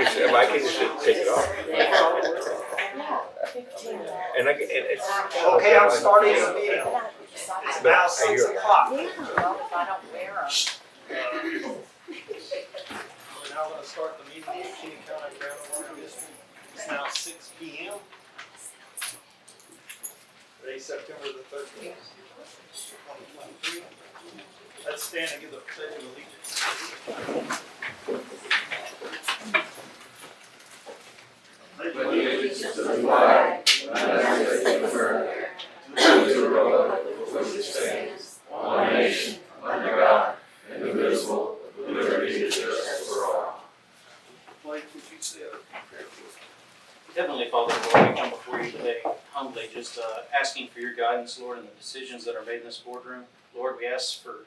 can just take it off. And it's Okay, I'm starting the meeting. It's now 6 o'clock. We're now going to start the meeting of the Kinney County Groundwater District. It's now 6 p.m. Today, September the 13th, 2023. Let's stand and give the pledge of allegiance. Allegiance to the flag of the United States of America, and to the republic for which it stands, one nation, under God, indivisible, with liberty and justice for all. Blake, would you say a prayer, please? Heavenly Father, Lord, we come before you today humbly, just asking for your guidance, Lord, in the decisions that are made in this boardroom. Lord, we ask for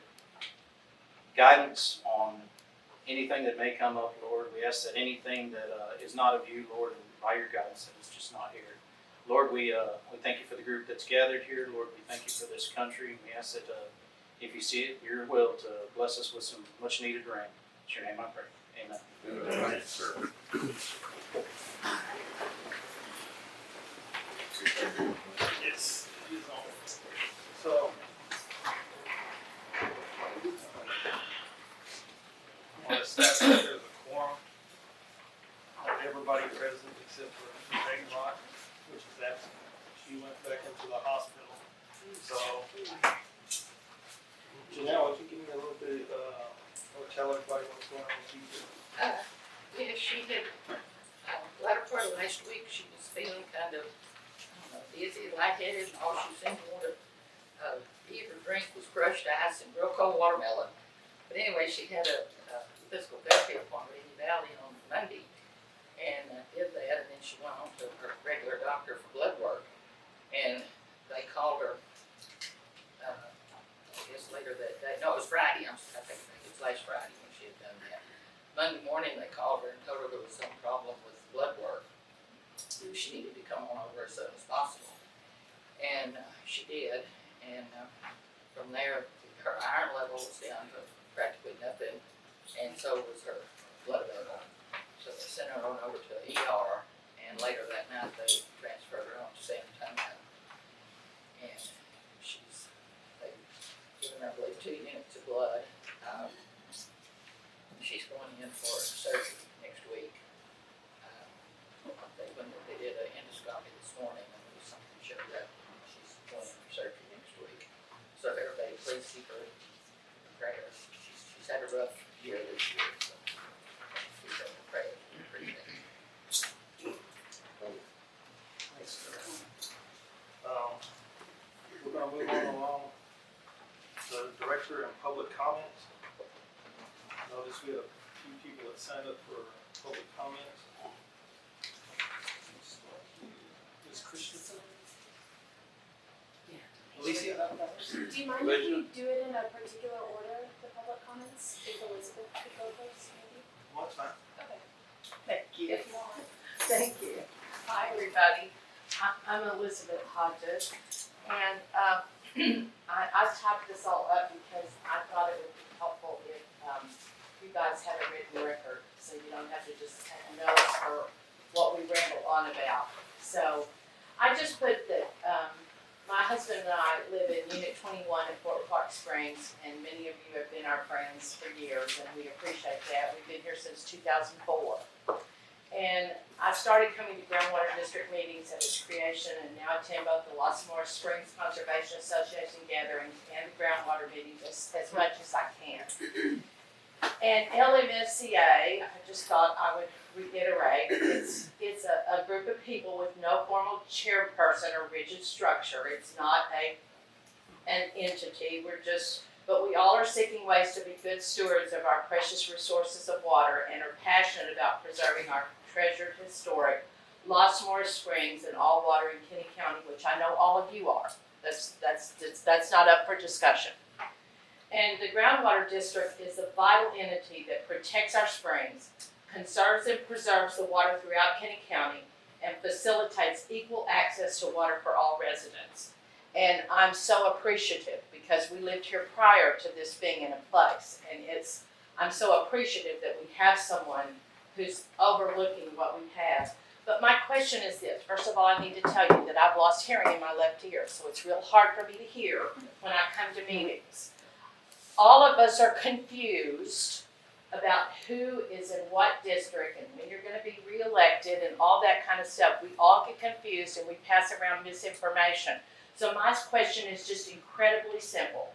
guidance on anything that may come up, Lord. We ask that anything that is not of you, Lord, by your guidance, that is just not here. Lord, we thank you for the group that's gathered here. Lord, we thank you for this country. We ask that if you see it, your will to bless us with some much needed rain. In your name I pray. Amen. Amen, sir. Yes, it is on. So, I want to establish that there's a quorum of everybody present except for Megan Rock, which is absent. She went back into the hospital. So, Janelle, would you give me a little bit, or tell everybody what's going on with you? Yeah, she had, latter part of last week, she was feeling kind of, dizzy, lightheaded, and all she seemed to want to eat or drink was crushed ice and real cold watermelon. But anyway, she had a physical therapy appointment in the Valley on Monday, and did that, and then she went on to her regular doctor for blood work, and they called her, I guess later that day, no, it was Friday, I think it was last Friday when she had done that. Monday morning, they called her and told her there was some problem with blood work. She needed to come on over as soon as possible. And she did. And from there, her iron level was down to practically nothing. And so was her blood level. So they sent her on over to the ER. And later that night, they transferred her on to San Antonio. And they've given her, I believe, 2 units of blood. She's going in for surgery next week. When they did an endoscopy this morning, and there was something showed up. She's going in for surgery next week. So everybody, please keep her in prayers. She's had a rough year this year, so keep her in prayers. Thanks, sir. We're going to move on along to the director and public comments. Notice we had a few people that signed up for public comments. Ms. Christensen? Alicia? Do you mind if we do it in a particular order, the public comments? If Elizabeth could go first, maybe? Well, that's fine. Okay. Thank you. If you want. Thank you. Hi, everybody. I'm Elizabeth Hodges, and I typed this all up because I thought it would be helpful if you guys had a written record, so you don't have to just take notes for what we ramble on about. So I just put that my husband and I live in Unit 21 in Fort Park Springs, and many of you have been our friends for years, and we appreciate that. We've been here since 2004. And I started coming to Groundwater District meetings at its creation, and now attend both the Moras Springs Conservation Association gatherings and the groundwater meetings as much as I can. And LMSCA, I just thought I would reiterate, it's a group of people with no formal chairperson or rigid structure. It's not an entity. But we all are seeking ways to be good stewards of our precious resources of water and are passionate about preserving our treasured historic Los Moras Springs and all water in Kinney County, which I know all of you are. That's not up for discussion. And the Groundwater District is a vital entity that protects our springs, conserves and preserves the water throughout Kinney County, and facilitates equal access to water for all residents. And I'm so appreciative because we lived here prior to this being in place, and I'm so appreciative that we have someone who's overlooking what we have. But my question is this, first of all, I need to tell you that I've lost hearing in my left ear, so it's real hard for me to hear when I come to meetings. All of us are confused about who is in what district and when you're gonna be reelected and all that kind of stuff. We all get confused and we pass around misinformation. So my question is just incredibly simple.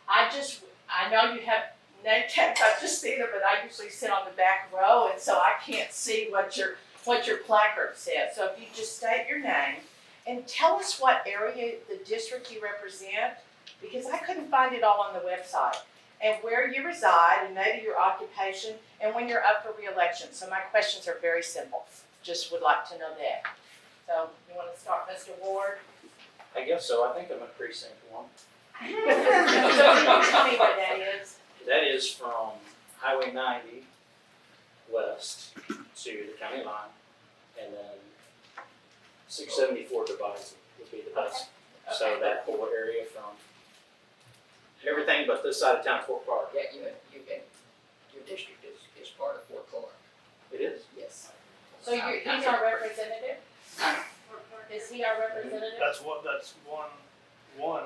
I know you have name tags, I've just seen them, but I usually sit on the back row, and so I can't see what your placard says. So if you just state your name and tell us what area, the district you represent, because I couldn't find it all on the website, and where you reside, and maybe your occupation, and when you're up for re-election. So my questions are very simple. Just would like to know that. So you want to start, Mr. Ward? I guess so. I think I'm at precinct 1. So can you tell me what that is? That is from Highway 90 west to the county line, and then 674 divides would be the best. So Okay. that whole area from everything but this side of town, Fort Clark. Yeah, your district is part of Fort Clark. It is. Yes. So he's our representative? Is he our representative? That's one,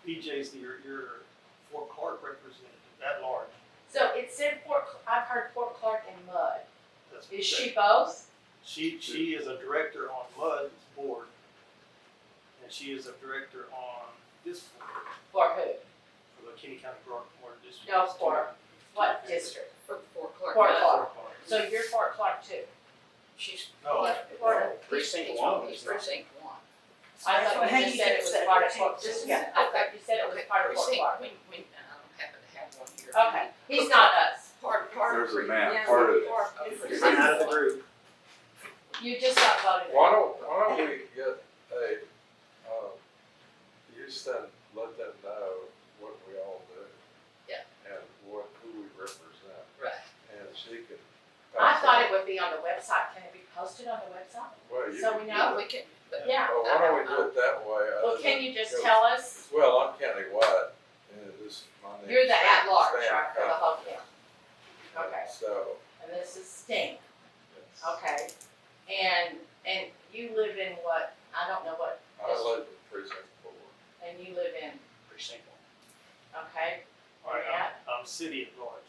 BJ's your Fort Clark representative, that large. So it said I've heard Fort Clark and Mud. That's- Is she both? She is a director on MUD's board, and she is a director on this board, For who? for the Kinney County Groundwater District. No, for what district? For Fort Clark. Fort Fort Clark. Clark. So you're Fort Clark too? She's. No, Precinct 1. He's precinct 1. I thought you just said it was part of Fort, I thought you said it was part of Fort Precinct, Clark. we happen to have one here. Okay, he's not us. Part of. There's a map, Yeah, part of it. I'm out of the group. You just got voted in. Why don't we get you send, let them know what we all do. Yeah. And who we represent, Right. and she can. I thought it would be on the website. Can it be posted on the website? Well, you So can we do know. it. We can, but. Yeah. Well, why don't we do it that way? Well, can you just tell us? Well, I'm countywide, and this, my name. You're the Stan- at-large, Stan right, for the Cotton. whole county? Okay. So, And this is Sting. yes. Okay. And you live in what? I don't know what. I live in precinct 4. And you live in, Precinct okay? all right, Yeah. I'm city at large,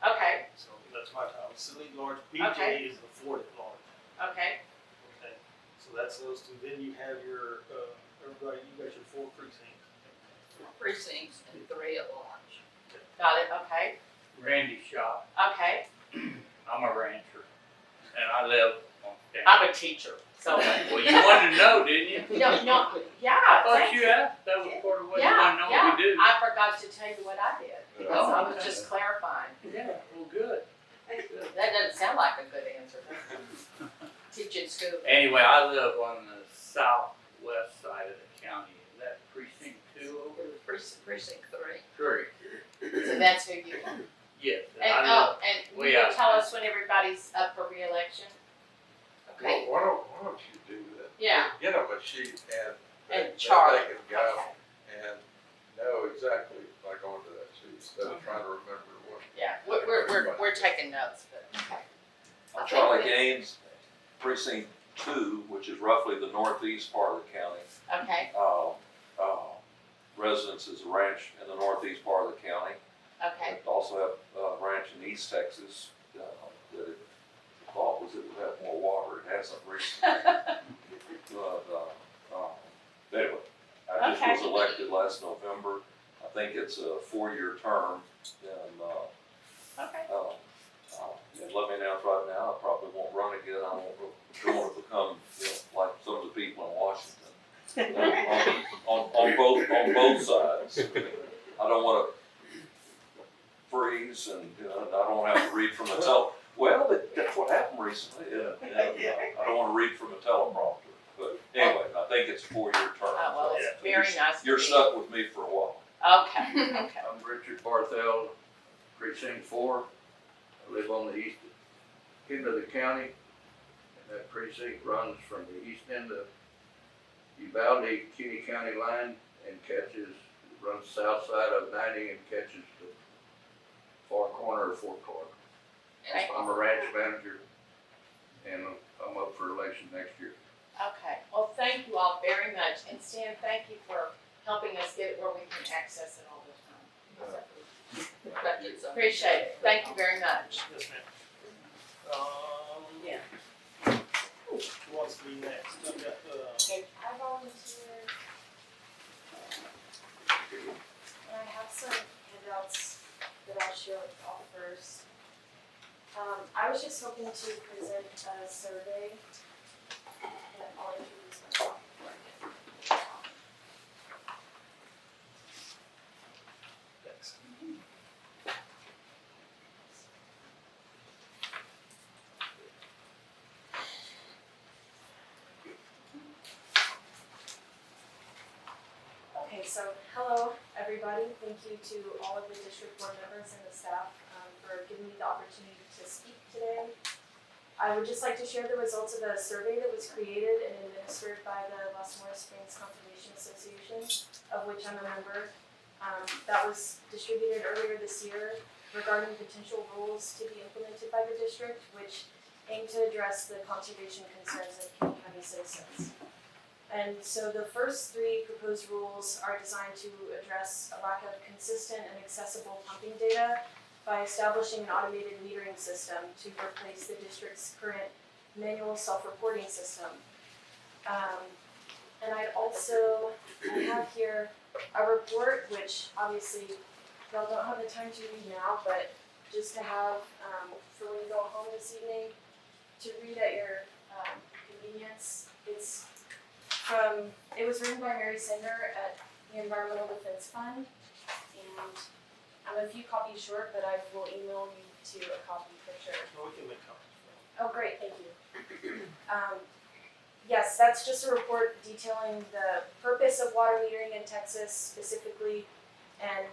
Okay, so that's my time, city at large, Okay. BJ is the Fort at large. okay. Okay, so that's those two, then you have your, everybody, you got your 4 precincts. Precincts and 3 at large. Got it, okay. Randy Shaw. Okay. I'm a rancher, and I live on town. I'm a teacher, so. Well, you wanted to know, didn't you? No, yeah, I thought thank you you. asked. That was part of what you Yeah, wanted to know yeah. what we do. I forgot to tell you what I did, because Oh, I was just clarifying. Yeah, well, good. That doesn't sound like a good answer. Teaching school. Anyway, I live on the southwest side of the county. Is that precinct 2 over? It was precinct 3. 3. So that's who you are. Yes, and And, I live. and way you out. tell us when everybody's up for reelection? Okay. Well, why don't you do that? Yeah. Get them a sheet and. And Charlie. They can go and know exactly, like onto that sheet, instead of trying to remember what. Yeah, we're taking notes, but, okay. I think Charlie that- Gaines, precinct 2, which is roughly the northeast part of the county. Okay, Residence is a ranch in the northeast part of the county. okay. We also have a ranch in East Texas, that it thought was it would have more water, it hasn't recently. But, anyway, I just was Okay. elected last November. I think it's a 4-year term, and, Okay. and let me announce right now, I probably won't run again, I don't want to become, like some of the people in Washington. On both sides. I don't want to freeze and, I don't have to read from a well, that's what happened recently, and I don't want to read from a teleprompter. But anyway, I think it's a 4-year term. Oh, well, so it's very nice to You're meet you. stuck with me for a while. Okay, okay. I'm Richard Barthel, precinct 4. I live on the east end of the county. And that precinct runs from the east end of Uvalde, Kinney County line and runs south side of 90 and catches the far corner of Fort Clark. Thank I'm a ranch manager, and I'm up for election next year. Okay, well, thank you all very much, and Stan, thank you for helping us get it where we can access it all the time. you. Appreciate it, thank you very much. Yes, ma'am. Yeah. Who wants to be next? I've got, I volunteered. And I have some handouts that I'll share with y'all first. I was just hoping to present a survey, and I'll introduce myself before I get thanks. Okay, so hello, everybody. Thank you to all of the district board members and the staff for giving me the opportunity to speak today. I would just like to share the results of a survey that was created and administered by the Moras Springs Conservation Association, of which I'm a member. That was distributed earlier this year regarding potential rules to be implemented by the district, which aim to address the conservation concerns of Kinney County citizens. And so the first three proposed rules are designed to address a lack of consistent and accessible pumping data by establishing an automated metering system to replace the district's current manual self-reporting system. And I have here a report, which obviously y'all don't have the time to read now, but just to have for when you go home this evening to read at your convenience. It was written by Mary Singer at the Environmental Defense Fund, and I'm a few copies short, but I will email you to a copy for sure. Well, we can make copies. Oh, great, thank you. Yes, that's just a report detailing the purpose of water metering in Texas specifically, and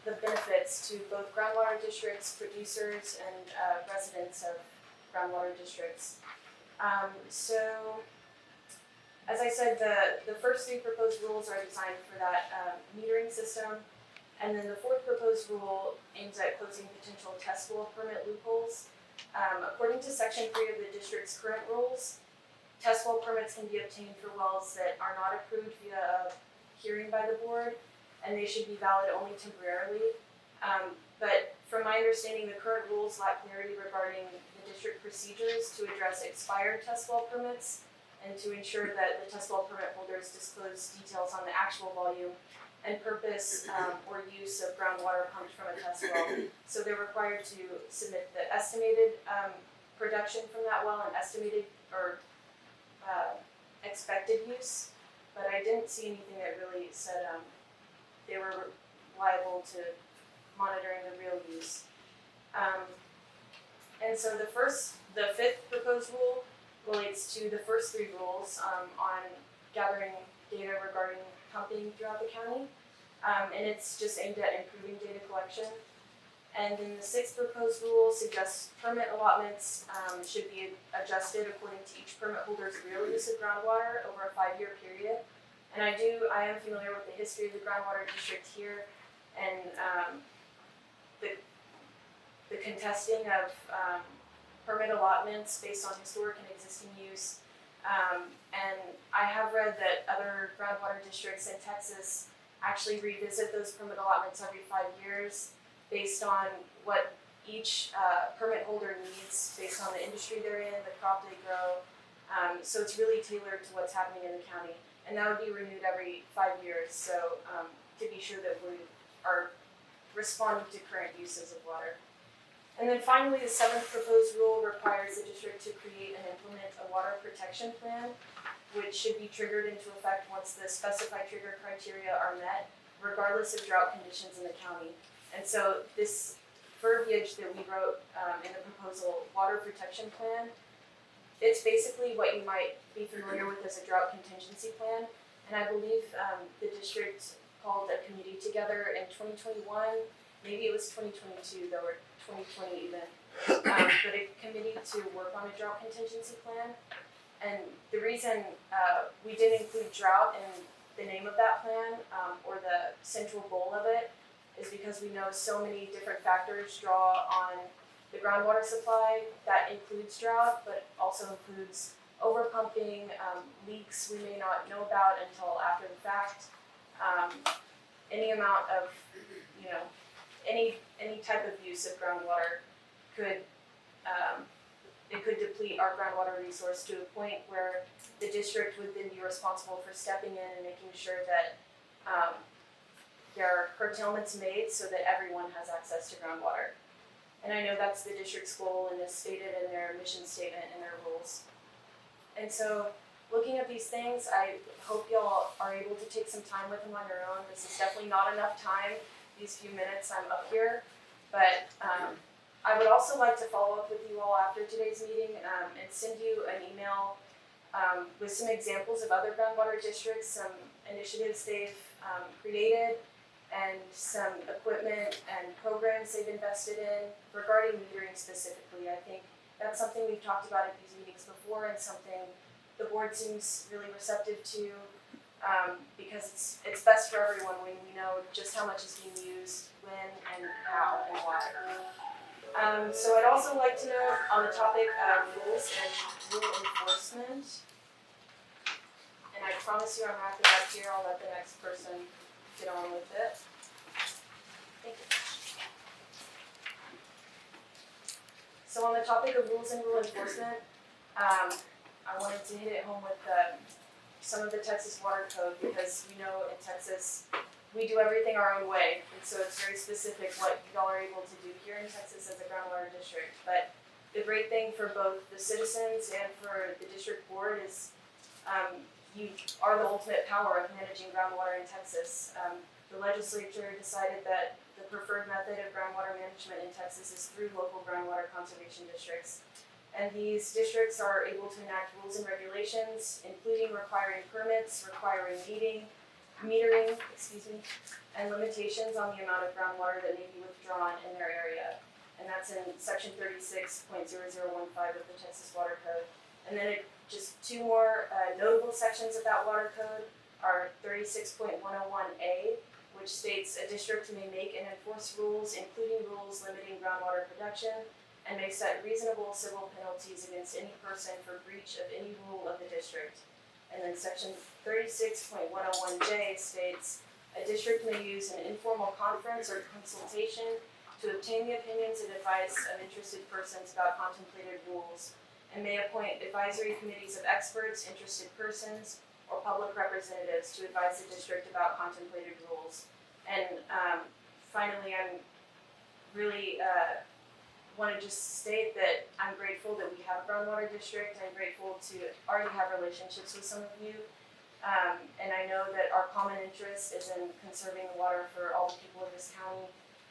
the benefits to both groundwater districts, producers, and residents of groundwater districts. So, as I said, the first three proposed rules are designed for that metering system, and then the fourth proposed rule aims at closing potential test well permit loopholes. According to Section 3 of the district's current rules, test well permits can be obtained for wells that are not approved via a hearing by the board, and they should be valid only temporarily. But from my understanding, the current rules lack clarity regarding the district procedures to address expired test well permits and to ensure that the test well permit holders disclose details on the actual volume and purpose or use of groundwater pumped from a test well. So they're required to submit the estimated production from that well and estimated or expected use, but I didn't see anything that really said they were liable to monitoring the real use. And so the fifth proposed rule relates to the first three rules on gathering data regarding pumping throughout the county, and it's just aimed at improving data collection. And then the sixth proposed rule suggests permit allotments should be adjusted according to each permit holder's real use of groundwater over a 5-year period. And I am familiar with the history of the groundwater district here, and the contesting of permit allotments based on historic and existing use. And I have read that other groundwater districts in Texas actually revisit those permit allotments every 5 years based on what each permit holder needs based on the industry they're in, the crop they grow. So it's really tailored to what's happening in the county. And that would be renewed every 5 years, so to be sure that we are responding to current uses of water. And then finally, the seventh proposed rule requires the district to create and implement a water protection plan, which should be triggered into effect once the specified trigger criteria are met, regardless of drought conditions in the county. And so this verbiage that we wrote in the proposal, water protection plan, it's basically what you might be familiar with as a drought contingency plan. And I believe the district called a committee together in 2021, maybe it was 2022 though, or 2020 even, but a committee to work on a drought contingency plan. And the reason we didn't include drought in the name of that plan or the central goal of it is because we know so many different factors draw on the groundwater supply. That includes drought, but also includes overpumping, leaks we may not know about until after the fact. Any amount of, any type of use of groundwater could, it could deplete our groundwater resource to a point where the district would then be responsible for stepping in and making sure that there are curtailments made so that everyone has access to groundwater. And I know that's the district's goal and is stated in their mission statement and their rules. And so, looking at these things, I hope y'all are able to take some time with them on your own. This is definitely not enough time, these few minutes I'm up here. But I would also like to follow up with you all after today's meeting and send you an email with some examples of other groundwater districts, some initiatives they've created, and some equipment and programs they've invested in regarding metering specifically. I think that's something we've talked about at these meetings before and something the board seems really receptive to because it's best for everyone when we know just how much is being used, when and how and why. So I'd also like to know on the topic of rules and rule enforcement, and I promise you I'm wrapping up here, I'll let the next person get on with it. Thank you. So on the topic of rules and rule enforcement, I wanted to hit it home with some of the Texas Water Code because we know in Texas we do everything our own way, and so it's very specific what y'all are able to do here in Texas as a groundwater district. But the great thing for both the citizens and for the district board is you are the ultimate power of managing groundwater in Texas. The legislature decided that the preferred method of groundwater management in Texas is through local groundwater conservation districts. And these districts are able to enact rules and regulations, including requiring permits, requiring metering, and limitations on the amount of groundwater that may be withdrawn in their area. And that's in section 36.0015 of the Texas Water Code. And then just two more notable sections of that water code are 36.101A, which states a district may make and enforce rules, including rules limiting groundwater production, and may set reasonable civil penalties against any person for breach of any rule of the district. And then section 36.101J states, a district may use an informal conference or consultation to obtain the opinions and advice of interested persons about contemplated rules, and may appoint advisory committees of experts, interested persons, or public representatives to advise the district about contemplated rules. And finally, I'm really want to just state that I'm grateful that we have a groundwater district. I'm grateful to already have relationships with some of you. And I know that our common interest is in conserving the water for all the people of this county.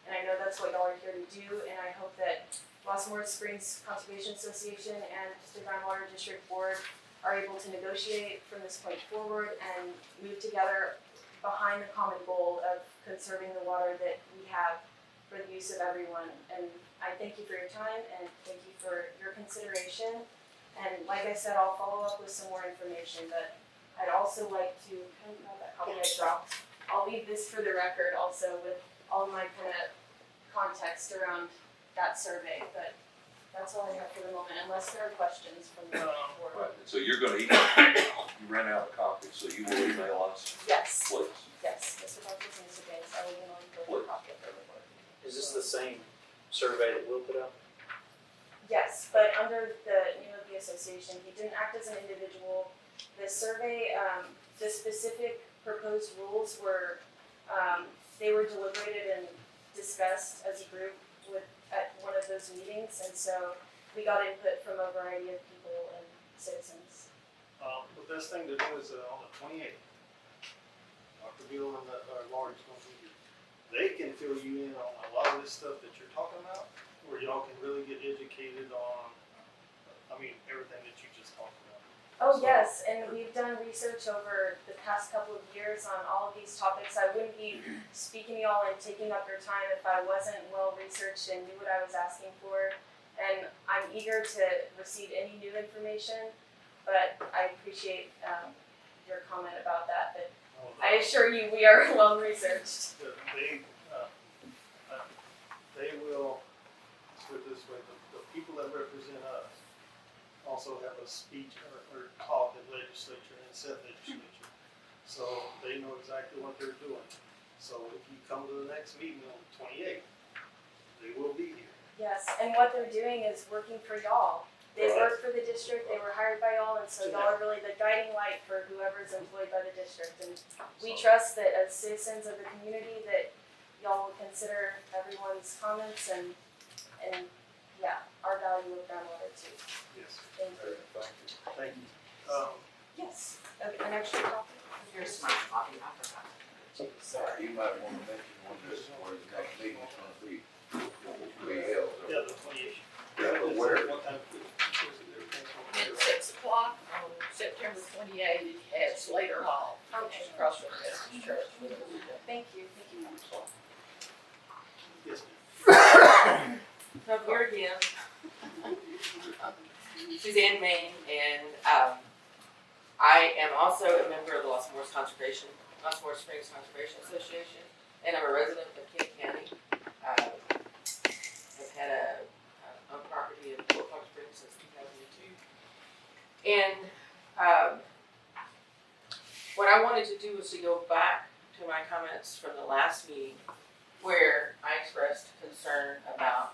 And I know that's what y'all are here to do. And I hope that Los Moras Springs Conservation Association and the Groundwater District Board are able to negotiate from this point forward and move together behind the common goal of conserving the water that we have for the use of everyone. And I thank you for your time and thank you for your consideration. And like I said, I'll follow up with some more information, but I'd also like to, can you grab that copy I dropped? I'll leave this for the record also with all my kind of context around that survey, but that's all I have for the moment, unless there are questions from the board. Right, and so you're gonna email, you ran out of copies, so you will email us, Yes, please. yes, Mr. Buckles and Mr. Baines, I will email you a copy of the report. Is this the same survey that we'll put out? Yes, but under the name of the association, he didn't act as an individual. The survey, the specific proposed rules were, they were deliberated and discussed as a group at one of those meetings, and so we got input from a variety of people and citizens. The best thing to do is on the 28th, Dr. Beal and Laurie's going to be here. They can fill you in on a lot of this stuff that you're talking about, where y'all can really get educated on, everything that you just talked about. Oh, yes, and we've done research over the past couple of years on all of these topics. I wouldn't be speaking to y'all and taking up your time if I wasn't well researched and knew what I was asking for. And I'm eager to receive any new information, but I appreciate your comment about that. But I assure you, we are well researched. They will, let's put it this way, the people that represent us also have a speech or talk at legislature and said legislature. So they know exactly what they're doing. So if you come to the next meeting on the 28th, they will be here. Yes, and what they're doing is working for y'all. They work for the district, they were hired by y'all, and so y'all are really the guiding light for whoever's employed by the district. And we trust that as citizens of the community that y'all will consider everyone's comments and yeah, our value of groundwater too. Yes. Thank you. Thank you. Yes, an extra copy? Here's my copy, I forgot. You might wanna mention when this, where the next meeting is gonna be held. Yeah, the 28th. Yeah, but where? What time? At 6 o'clock on September 28th at Slater Hall, which is across from the Methodist Church. Thank you. Yes, ma'am. So here again, Suzanne Main, and I am also a member of the Los Moras Springs Conservation Association, and I'm a resident of Kinney County. I've had a property in Fort Park Springs since 2002, and what I wanted to do was to go back to my comments from the last meeting, where I expressed concern about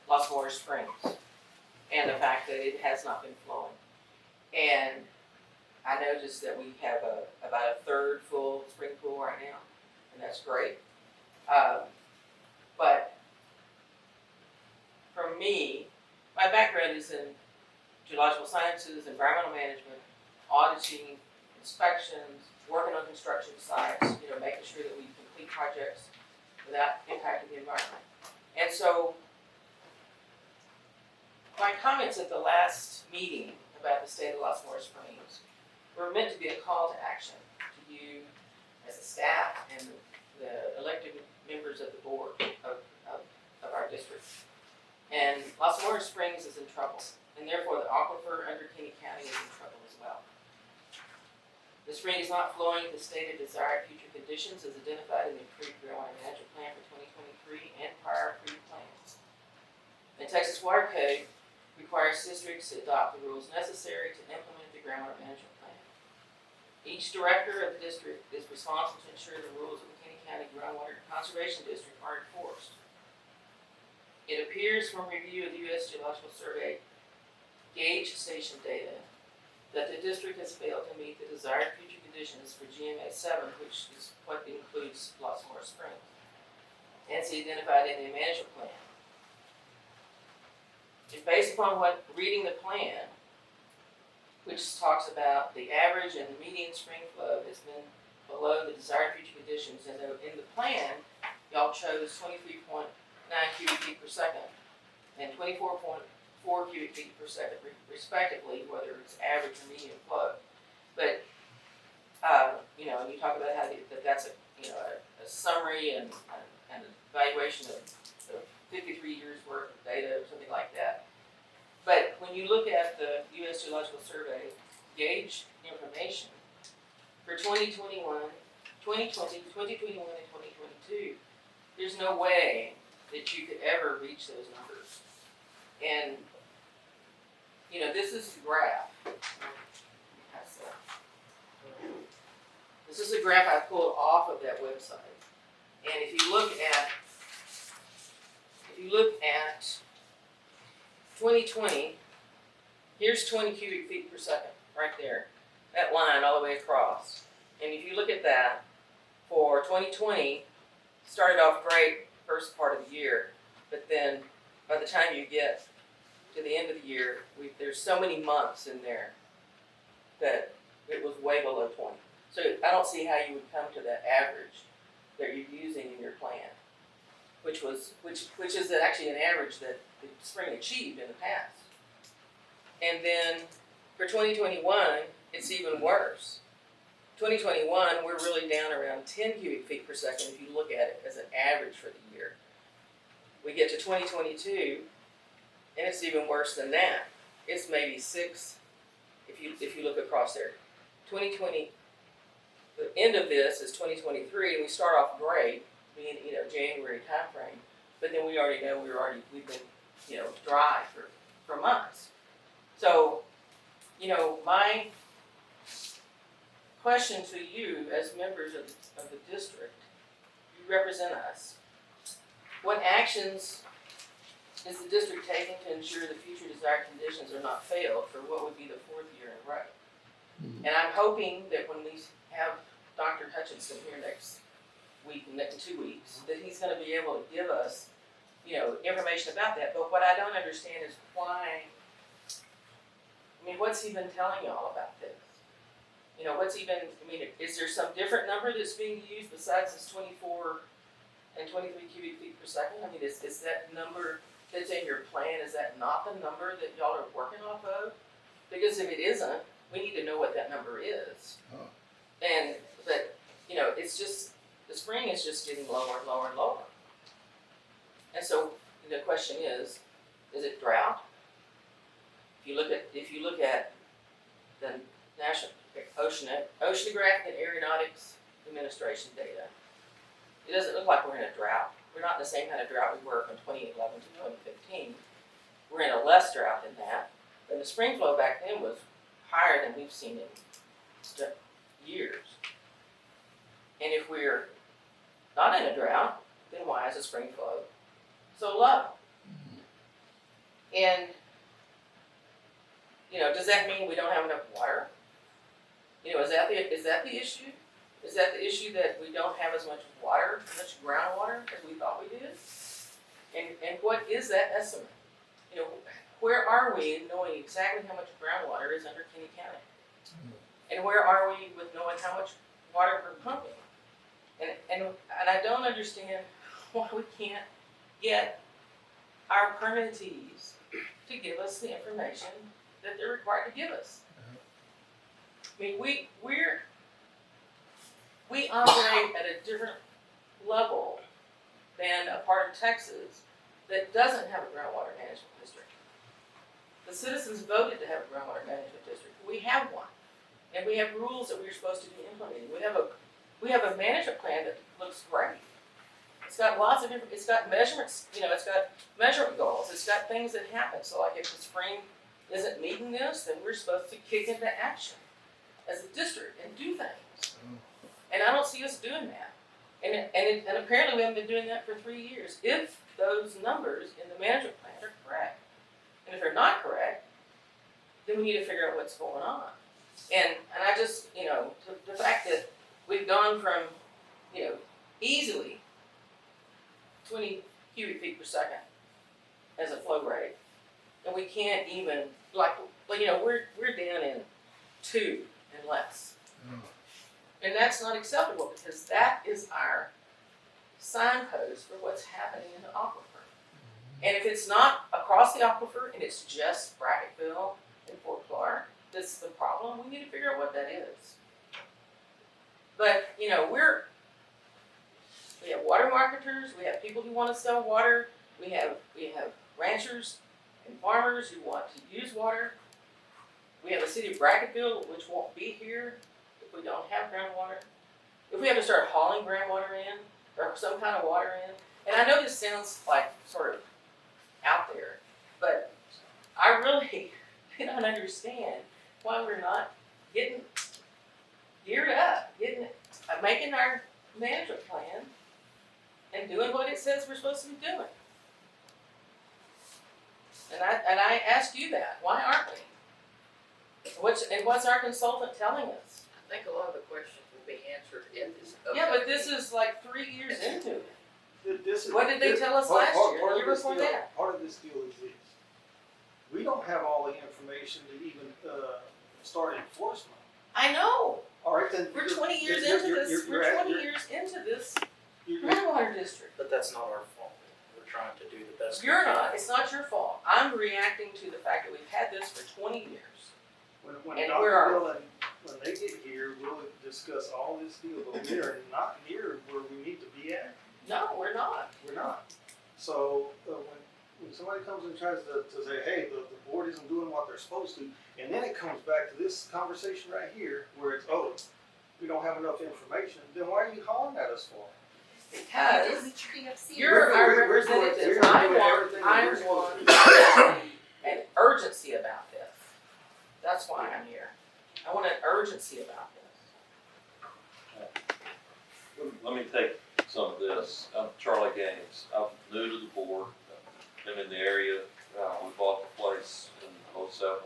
Los Moras Springs and the fact that it has not been flowing. And I noticed that we have about a third full spring pool right now, and that's great. But for me, my background is in geological sciences, environmental management, auditing, inspections, working on construction sites, making sure that we complete projects without impacting the environment. And so my comments at the last meeting about the state of Los Moras Springs were meant to be a call to action to you as a staff and the elected members of the board of our district. And Los Moras Springs is in trouble, and therefore the aquifer under Kinney County is in trouble as well. The spring is not flowing to the stated desired future conditions as identified in the approved groundwater management plan for 2023 and prior approved plans. The Texas Water Code requires districts to adopt the rules necessary to implement the groundwater management plan. Each director of the district is responsible to ensure the rules of the Kinney County Groundwater Conservation District are enforced. It appears from review of the U.S. Geological Survey gauge station data that the district has failed to meet the desired future conditions for GMA 7, which is what includes Los Moras Springs, and it's identified in the management plan. And based upon reading the plan, which talks about the average and the median spring flow has been below the desired future conditions, and in the plan, y'all chose 23.9 cubic feet per second and 24.4 cubic feet per second respectively, whether it's average or median flow. But, and you talk about how that's a summary and an evaluation of 53 years worth of data or something like that. But when you look at the U.S. Geological Survey gauge information for 2021, 2020, 2021, and 2022, there's no way that you could ever reach those numbers. And, this is the graph. This is a graph I pulled off of that website. And if you look at 2020, here's 20 cubic feet per second, right there. That line all the way across. And if you look at that, for 2020, started off great first part of the year, but then by the time you get to the end of the year, there's so many months in there that it was way below 20. So I don't see how you would come to that average that you're using in your plan, which is actually an average that the spring achieved in the past. And then for 2021, it's even worse. 2021, we're really down around 10 cubic feet per second if you look at it as an average for the year. We get to 2022, and it's even worse than that. It's maybe 6 if you look across there. 2020, the end of this is 2023, and we start off great, being January timeframe. But then we already know we've been dry for months. So, my question to you as members of the district, you represent us. What actions is the district taking to ensure the future desired conditions are not failed for what would be the 4th year in a row? And I'm hoping that when we have Dr. Hutchinson here next week, in 2 weeks, that he's gonna be able to give us, information about that. But what I don't understand is why, what's he been telling y'all about this? Is there some different number that's being used besides this 24 and 23 cubic feet per second? Is that number that's in your plan, is that not the number that y'all are working off of? Because if it isn't, we need to know what that number is. Oh. But it's just, the spring is just getting lower and lower and lower. And so the question is it drought? If you look at the National Oceanographic and Aeronautics Administration data, it doesn't look like we're in a drought. We're not in the same kind of drought we were from 2011 to 2015. We're in a less drought than that. But the spring flow back then was higher than we've seen in years. And if we're not in a drought, then why is the spring flow so low? And, does that mean we don't have enough water? Is that the issue? Is that the issue that we don't have as much water, as much groundwater as we thought we did? And what is that estimate? Where are we in knowing exactly how much groundwater is under Kinney County? And where are we with knowing how much water we're pumping? And I don't understand why we can't get our permittees to give us the information that they're required to give us. We operate at a different level than a part of Texas that doesn't have a groundwater management district. The citizens voted to have a groundwater management district. We have one, and we have rules that we're supposed to be implementing. We have a management plan that looks great. It's got lots of it's got measurements. It's got measurement goals. It's got things that happen. So, like if the spring isn't meeting this, then we're supposed to kick into action as a district and do things. And I don't see us doing that. And apparently we haven't been doing that for 3 years. If those numbers in the management plan are correct, and if they're not correct, then we need to figure out what's going on. And I just, the fact that we've gone from, easily 20 cubic feet per second as a flow rate, and we can't even, we're down in 2 and less. And that's not acceptable because that is our signpost for what's happening in the aquifer. And if it's not across the aquifer and it's just Bracketville and Fort Clark, that's the problem. We need to figure out what that is. But, we have water marketers, we have people who want to sell water, we have ranchers and farmers who want to use water. We have the city of Bracketville, which won't be here if we don't have groundwater. If we have to start hauling groundwater in, or some kind of water in, and I know this sounds like sort of out there, but I really don't understand why we're not getting geared up, making our management plan and doing what it says we're supposed to be doing. And I ask you that, why aren't we? What's our consultant telling us? I think a lot of the questions will be answered in this. Yeah, but this is like 3 years into it. What did they tell us last year, the year before that? Part of this deal is this. We don't have all the information to even start enforcement. I know. All right, then. We're 20 years into this. We're 20 years into this groundwater district. But that's not our fault. We're trying to do the best. You're not. It's not your fault. I'm reacting to the fact that we've had this for 20 years. When And Dr. where are Bill and when they get here, we'll discuss all this deal, but we are not near where we need to be at. No, we're not. We're not. So when somebody comes and tries to say, hey, the board isn't doing what they're supposed to, and then it comes back to this conversation right here where it's, oh, we don't have enough information, then why are you hollering at us for? Because TFC. you're our We're doing- representative, we're I doing want, everything I we're supposed want an urgency about this. That's why I'm here. I want an urgency about this. Let me take some of this. I'm Charlie Gaines. I'm new to the board. Been in the area. We bought the place in '07.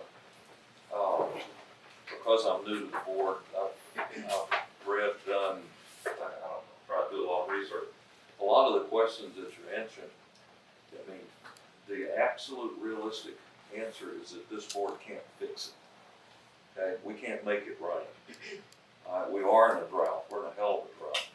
Because I'm new to the board, I've read, done, I don't know, tried to do a lot of research. A lot of the questions that you're answering, I mean, the absolute realistic answer is that this board can't fix it. Okay, we can't make it right. We are in a drought. We're in a hell of a drought.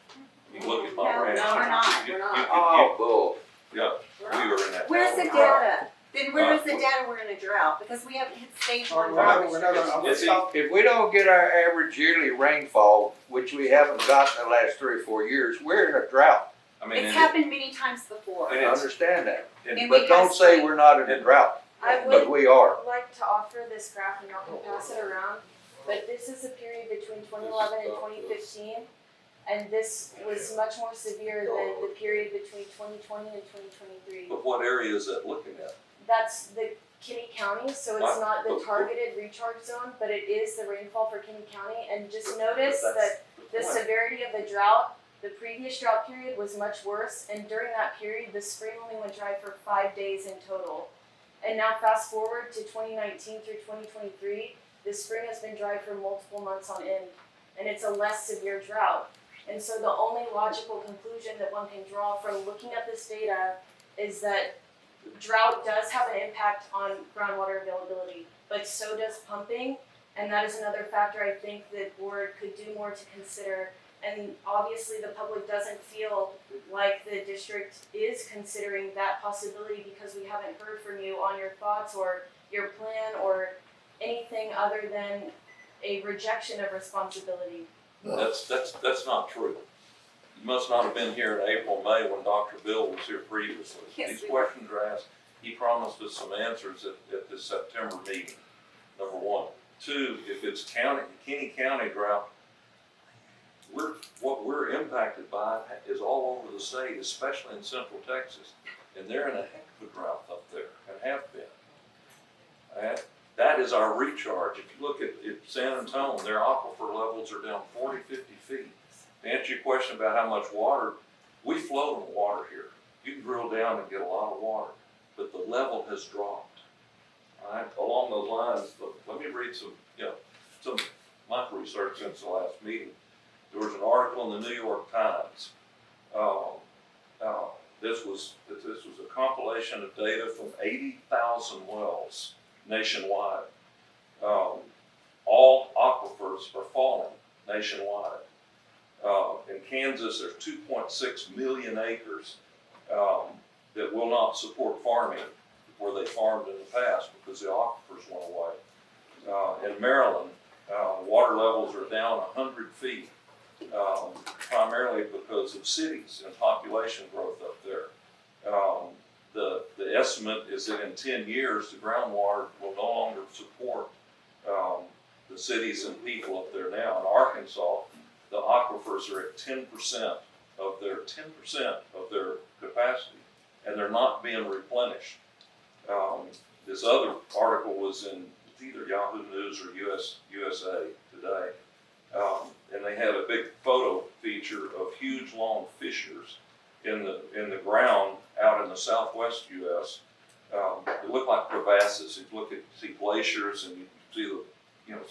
You look at my ranch. No, we're not. you- We're you- not. you- Oh, bull. Yeah, we are in that. Where's hell the of a drought. data? Then where is the data we're in a drought? Because we haven't hit stage one We're drought. not, I'm gonna It's- stop. If we don't get our average yearly rainfall, which we haven't gotten the last 3 or 4 years, we're in a drought. I mean, It's and happened many times before. I And it's- understand that. and- And we But don't have say spring. we're not in a drought, I but would we are. like to offer this graph, and y'all can pass it around, but this is a period between 2011 and 2015, and this was much more severe than the period between 2020 and 2023. But what area is that looking at? That's the Kinney County, so it's What? not the targeted recharge zone, but it is the rainfall for Kinney County, and just notice That's that the point. severity of the drought, the previous drought period was much worse, and during that period, the spring only went dry for 5 days in total. And now fast forward to 2019 through 2023, the spring has been dry for multiple months on end, and it's a less severe drought. And so the only logical conclusion that one can draw from looking at this data is that drought does have an impact on groundwater availability, but so does pumping, and that is another factor I think the board could do more to consider. And obviously, the public doesn't feel like the district is considering that possibility because we haven't heard from you on your thoughts or your plan or anything other than a rejection of responsibility. That's not true. You must not have been here in April, May when Dr. Bill was here previously. Yes, These we questions are asked. He promised us some answers at this September meeting, number one. Two, if it's Kinney County drought, what we're impacted by is all over the state, especially in central Texas. And they're in a heck of a drought up there and have been. And that is our recharge. If you look at San Antonio, their aquifer levels are down 40, 50 feet. To answer your question about how much water, we float on water here. You can drill down and get a lot of water, but the level has dropped. All right, along those lines, let me read some of my research since the last meeting. There was an article in the New York Times. This was a compilation of data from 80,000 wells nationwide. All aquifers are falling nationwide. In Kansas, there's 2.6 million acres that will not support farming where they farmed in the past because the aquifers went away. In Maryland, water levels are down 100 feet, primarily because of cities and population growth up there. The estimate is that in 10 years, the groundwater will no longer support the cities and people up there now. In Arkansas, the aquifers are at 10% of their capacity, and they're not being replenished. This other article was in either Yahoo News or USA Today, and they had a big photo feature of huge long fissures in the ground out in the southwest U.S. They look like crevasses. You see glaciers, and you see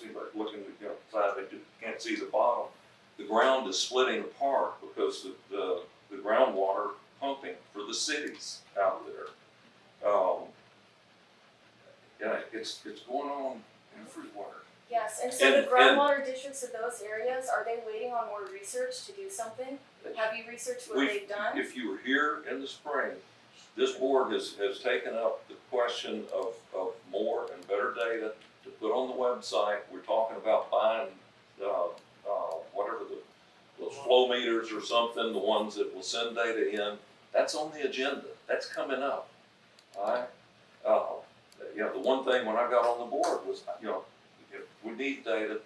see like looking side, but you can't see the bottom. The ground is splitting apart because the groundwater pumping for the cities out there. It's going on everywhere. Yes, and so And- the groundwater districts of those areas, are they waiting on more research to do something? Have you researched what they've done? If you were here in the spring, this board has taken up the question of more and better data to put on the website. We're talking about buying, whatever those flow meters or something, the ones that will send data in. That's on the agenda. That's coming up. All right. The one thing when I got on the board was, if we need data.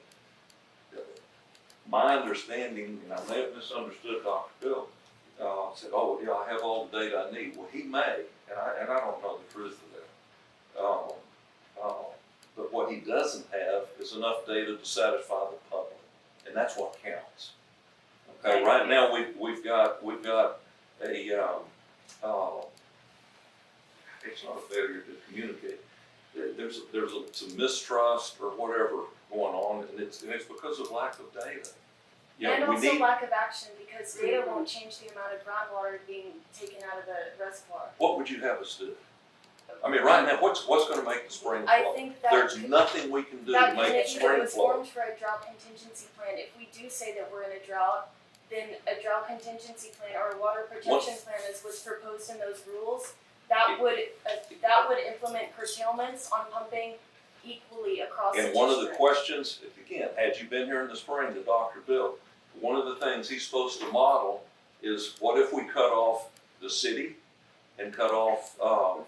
My understanding, and I may have misunderstood Dr. Bill, said, oh, yeah, I have all the data I need. Well, he may, and I don't know the truth of that. But what he doesn't have is enough data to satisfy the public, and that's what counts. Okay, right now we've got a it's not a failure to communicate. There's some mistrust or whatever going on, and it's because of lack of data. You know, And we also need, lack of action, because data won't change the amount of groundwater being taken out of the reservoir. what would you have us do? I mean, right now, what's gonna make the spring I flow? think that There's nothing we can do to that make the committee that spring was flow. formed for a drought contingency plan, if we do say that we're in a drought, then a drought contingency plan or a water protection plan, as was proposed in those rules, that would implement curtailments on pumping equally across the And district. one of the questions, again, had you been here in the spring to Dr. Bill, one of the things he's supposed to model is what if we cut off the city and cut off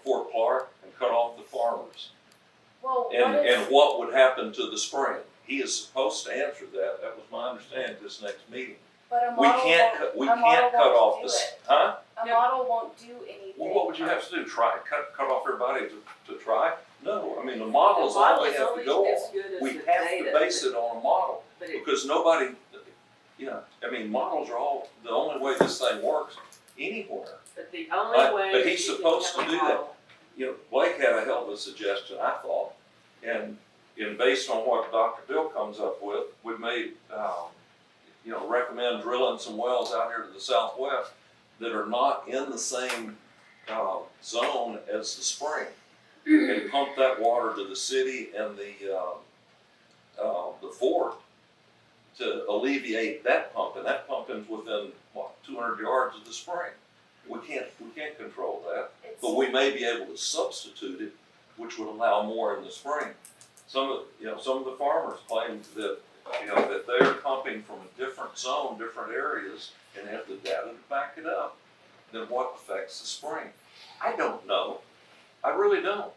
Fort Clark and cut off the farmers? Well, And what would happen to the spring? He is supposed to answer that. That was my understanding this next meeting. but a We model can't cut off do this, it. huh? A model won't do anything. Well, what would you have to do? Cut off everybody to try? No, I mean, the model is all we have to go on. We have to base it on a model, But it, because nobody, you know, I mean, models are all, the only way this thing works anywhere. but the only way. But he's that you supposed can to have do a that. model- You know, Blake had a hell of a suggestion, I thought, and based on what Dr. Bill comes up with, we may, recommend drilling some wells out here to the southwest that are not in the same, zone as the spring, and pump that water to the city and the fort to alleviate that pump, and that pumping's within, 200 yards of the spring. We can't control that. It's- But we may be able to substitute it, which would allow more in the spring. Some of the farmers claim that, that they're pumping from a different zone, different areas, and have the data to back it up, then what affects the spring? I don't know. I really don't.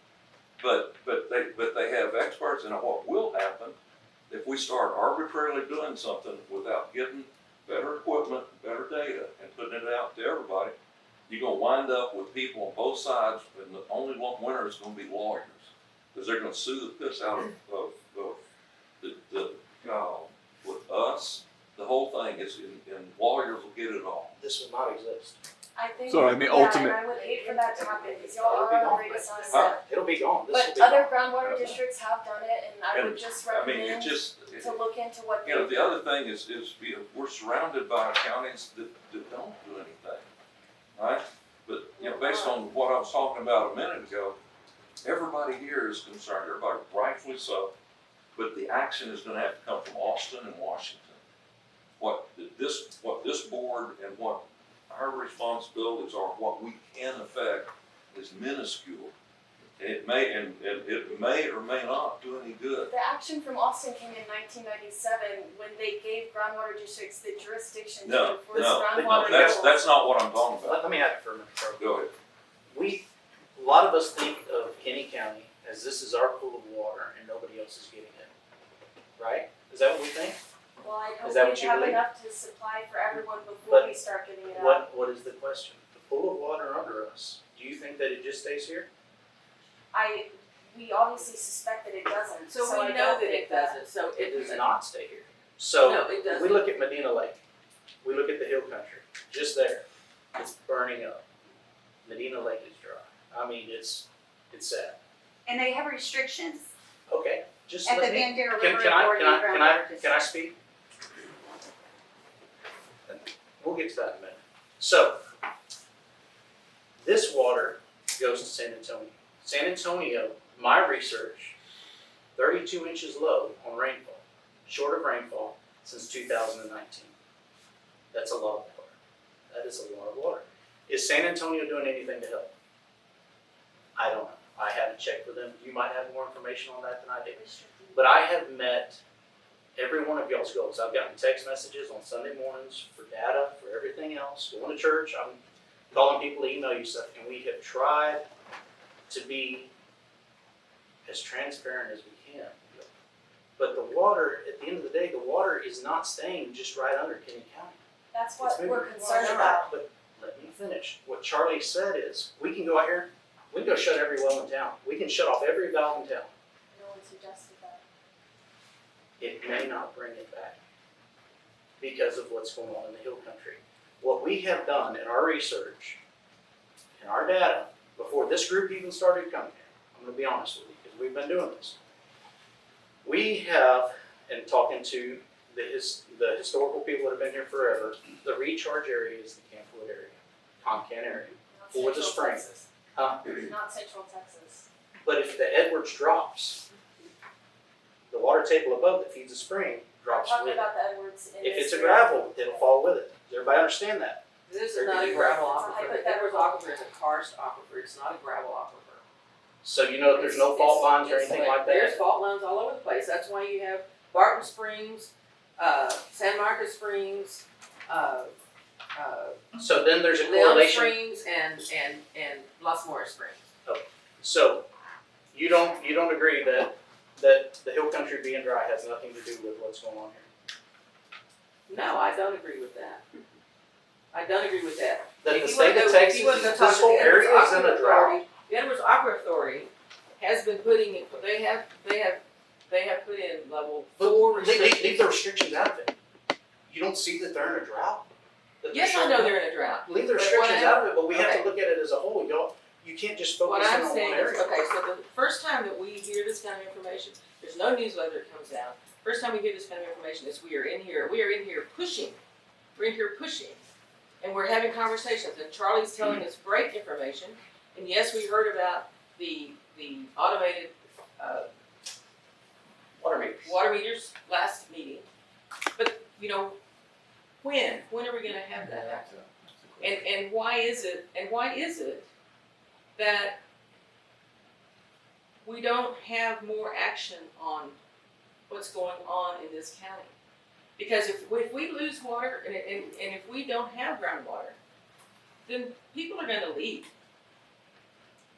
But they have experts, and what will happen if we start arbitrarily doing something without getting better equipment, better data, and putting it out to everybody, you're gonna wind up with people on both sides, and the only one winner is gonna be lawyers, because they're gonna sue the piss out of with us. The whole thing is, and lawyers will get it all. This will not exist. I think, So, I mean, yeah, ultimate- and I would hate for that to happen, because y'all are on the right side. Huh? It'll be gone. This will But be other gone. groundwater districts have done it, and I would And, just I mean, recommend to look into what they. the other thing is, we're surrounded by counties that don't do anything, right? But, based on what I was talking about a minute ago, everybody here is concerned, everybody rightfully so, but the action is gonna have to come from Austin and Washington. What this board and what our responsibilities are, what we can affect is minuscule. It may or may not do any good. The action from Austin came in 1997, when they gave groundwater districts the jurisdiction to No, enforce no, groundwater That's rules. not what I'm talking about. Let me have it for a minute, bro. Go ahead. A lot of us think of Kinney County as this is our pool of water and nobody else is getting it, right? Is that what we think? Well, I hope Is that we what you have believe? enough to supply for everyone before But we start giving it out. What is the question? The pool of water under us, do you think that it just stays here? We obviously suspect that it doesn't, So I we don't know that think it doesn't, so It it does does not stay here. So, No, it we doesn't. look at Medina Lake, we look at the hill country, just there, it's burning up. Medina Lake is dry. I mean, it's sad. And they have restrictions Okay, just at the let me, Bandera can River I, Authority groundwater district. can I speak? We'll get to that in a minute. So, this water goes to San Antonio. San Antonio, my research, 32 inches low on rainfall, short of rainfall since 2019. That's a lot of water. That is a lot of water. Is San Antonio doing anything to help? I don't know. I haven't checked with them. You might have more information on that than I do. But I have met every one of y'all's goals. I've gotten text messages on Sunday mornings for data, for everything else. Going to church, I'm calling people to email you stuff, and we have tried to be as transparent as we can. But the water, at the end of the day, the water is not staying just right under Kinney County. That's It's what moving. we're concerned about. But finish. What Charlie said is, we can go out here, we can go shut every well in town. We can shut off every valve in town. No one suggested that. It may not bring it back because of what's going on in the hill country. What we have done in our research and our data, before this group even started coming here, I'm gonna be honest with you, because we've been doing this. We have, and talking to the historical people that have been here forever, the recharge area is the Campwood area, Concan area, Not for the Central spring. Texas. Huh? Not Central Texas. But if the Edwards drops, the water table above that feeds the spring drops Talking with it. about the Edwards in If this it's a area. gravel, it'll fall with it. Does everybody understand that? This is not a gravel It's a aquifer. The hypothetical. Edwards aquifer is a karst aquifer, it's not a gravel aquifer. So you know that there's no fault lines or anything like There's that? fault lines all over the place, that's why you have Barton Springs, San Marcos Springs, So then there's a Leon correlation. Springs, and Las Moras Springs. So you don't agree that the hill country being dry has nothing to do with what's going on here? No, I don't agree with that. I don't agree with that. That If the you state wanna of go- if Texas, you wanna go talk this to whole the Edwards area is in Aquifer a drought. Authority, the Edwards Aquifer Authority has been putting in, they have put in level 4 Leave restrictions. the restrictions out of it. You don't see that they're in a drought? That they're Yes, I showing know up? they're in a drought. Leave the But restrictions what out of it, but we have to okay. look at it as a whole. You can't just What focus in I'm on one saying is, area. okay, so the first time that we hear this kind of information, there's no newsletter that comes out. First time we hear this kind of information is we are in here pushing. We're in here pushing. And we're having conversations, and Charlie's telling us great information. And yes, we heard about the automated, water meters last meeting. But, when are we gonna have that happen? And why is it that we don't have more action on what's going on in this county? Because if we lose water and if we don't have groundwater, then people are gonna leave.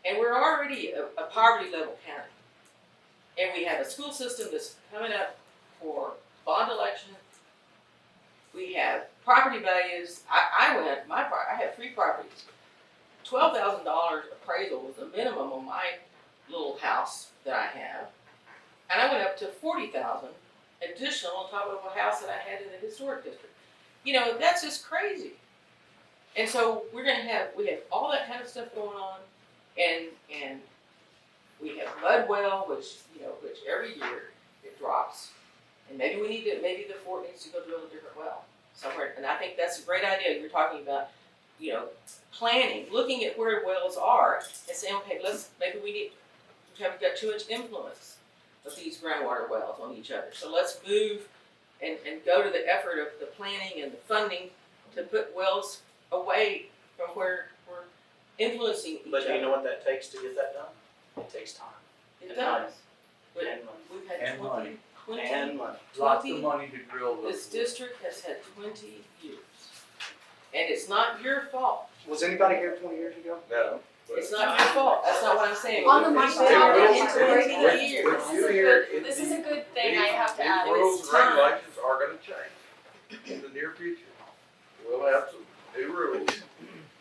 And we're already a poverty level county. And we have a school system that's coming up for bond election. We have property values. I have 3 properties. $12,000 appraisal was the minimum on my little house that I have. And I went up to $40,000 additional on top of a house that I had in the historic district. That's just crazy. And so we have all that kind of stuff going on, and we have mud well, which every year it drops. And maybe the fort needs to go drill a different well somewhere. And I think that's a great idea. You're talking about, planning, looking at where wells are and saying, okay, we've got too much influence of these groundwater wells on each other. So let's move and go to the effort of the planning and the funding to put wells away from where we're influencing each But do other. you know what that takes to get that done? It takes time. It does. But And money. we've had And money. 20 And money. Lots of money to drill those. This district has had 20 years. And it's not your fault. Was anybody here 20 years ago? No. It's not your fault. That's not what I'm saying. On the We've money been topic, here it's 20 already- years. This is a good thing I have to add. These rules It's and time. regulations are gonna change in the near future. We'll have some new rules,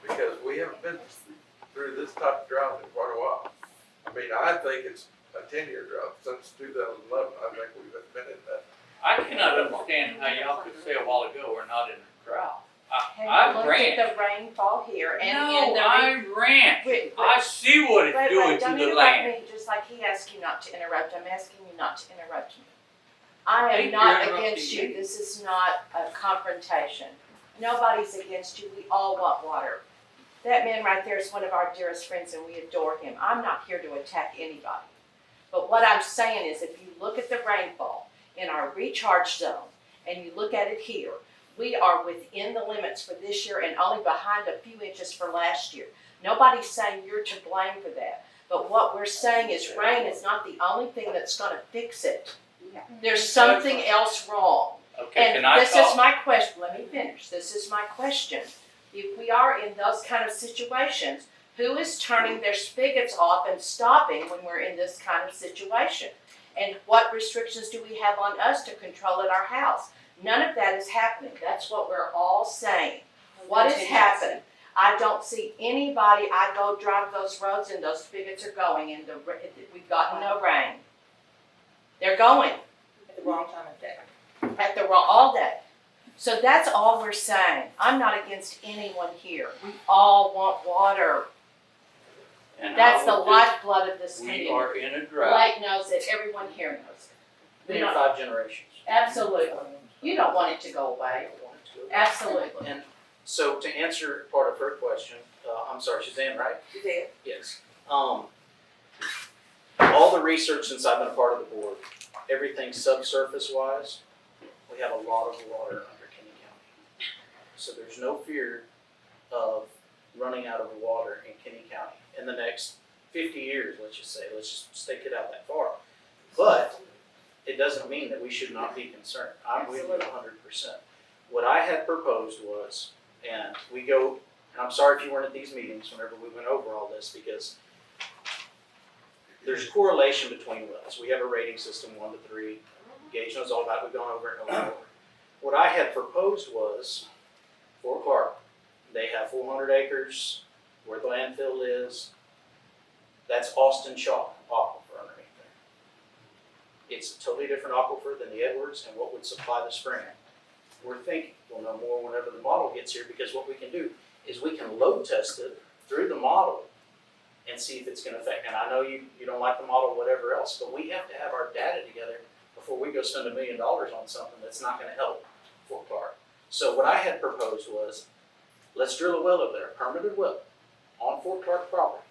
because we haven't been through this type of drought in quite a while. I mean, I think it's a 10-year drought since 2011, I think we've been in that. I cannot understand how y'all could say a while ago we're not in a drought. Have I you looked rant. at the rainfall here and No, in the I rant. Wait, I see what it's doing to don't the interrupt land. me, just like he asked you not to interrupt, I'm asking you not to interrupt me. I think am you're not interrupting against you, me. this is not a confrontation. Nobody's against you, we all want water. That man right there is one of our dearest friends and we adore him. I'm not here to attack anybody. But what I'm saying is if you look at the rainfall in our recharge zone and you look at it here, we are within the limits for this year and only behind a few inches for last year. Nobody's saying you're to blame for that. But what we're saying is rain is not the only thing that's gonna fix it. There's something else wrong. Okay, can And I this is talk? my question, let me finish, this is my question. If we are in those kind of situations, who is turning their spigots off and stopping when we're in this kind of situation? And what restrictions do we have on us to control at our house? None of that is happening, that's what we're all saying. What is happening? I don't see anybody, I go drive those roads and those spigots are going and we've gotten no rain. They're going At the wrong time of day. all day. So that's all we're saying. I'm not against anyone here. We all want water. And That's the I would lifeblood of this just- community. We are in a drought. Blake knows it, everyone here knows it. Been here 5 generations. Absolutely. You don't want it to go away. I want it to go. Absolutely. And so to answer part of her question, I'm sorry, Suzanne, right? You did. Yes. All the research since I've been a part of the board, everything subsurface wise, we have a lot of water under Kinney County. So there's no fear of running out of water in Kinney County in the next 50 years, let's just say. Let's just stick it out that far. But it doesn't mean that we should not be concerned. I'm with you 100%. What I had proposed was, and we go, and I'm sorry if you weren't at these meetings whenever we went over all this, because there's correlation between wells. We have a rating system, 1 to 3. Gage knows all about it. We've gone over it and over and over. What I had proposed was Fort Clark. They have 400 acres where the landfill is. That's Austin Chalk aquifer underneath there. It's a totally different aquifer than the Edwards and what would supply the spring. We're thinking we'll know more whenever the model gets here, because what we can do is we can load test it through the model and see if it's going to affect. And I know you don't like the model, whatever else, but we have to have our data together before we go spend $1 million on something that's not going to help Fort Clark. So what I had proposed was, let's drill a well over there, a permitted well, on Fort Clark property.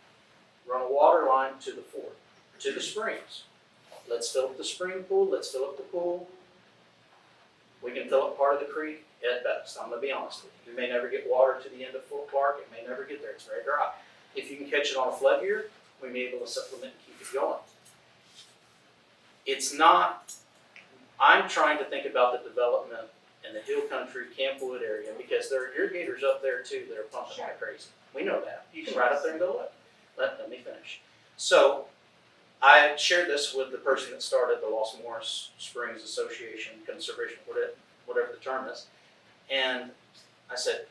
Run a water line to the fort, to the springs. Let's fill up the spring pool, let's fill up the pool. We can fill up part of the creek at best, I'm gonna be honest with you. We may never get water to the end of Fort Clark, it may never get there, it's very dry. If you can catch it on a flood year, we may be able to supplement and keep it going. It's not, I'm trying to think about the development in the hill country, Campwood area, because there are irrigators up there too that are pumping like crazy. We know that. You can ride up there and go look. Let me finish. So I shared this with the person that started the Moras Springs Association Conservation, whatever the term is, and I said,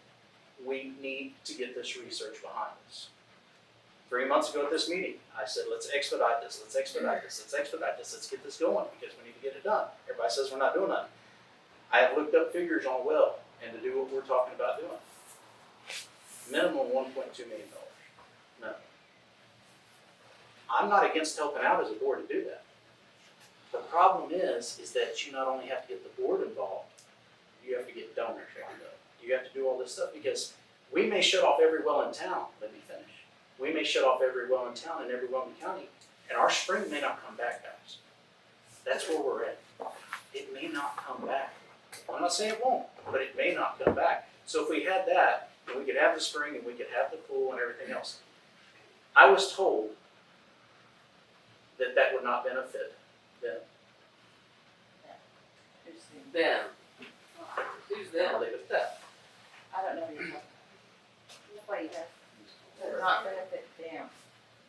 we need to get this research behind us. 3 months ago at this meeting, I said, let's expedite this, let's expedite this, let's expedite this, let's get this going, because we need to get it done. Everybody says we're not doing nothing. I have looked up figures on well, and to do what we're talking about doing. Minimum $1.2 million. No. I'm not against helping out as a board to do that. The problem is that you not only have to get the board involved, you have to get donors lined up. You have to do all this stuff, because we may shut off every well in town, let me finish. We may shut off every well in town and every well in the county, and our spring may not come back, guys. That's where we're at. It may not come back. I'm not saying it won't, but it may not come back. So if we had that, then we could have the spring and we could have the pool and everything else. I was told that that would not benefit them. Them. Who's them? I'll leave it at that. I don't know what you're talking about. What do you have? Does not benefit them.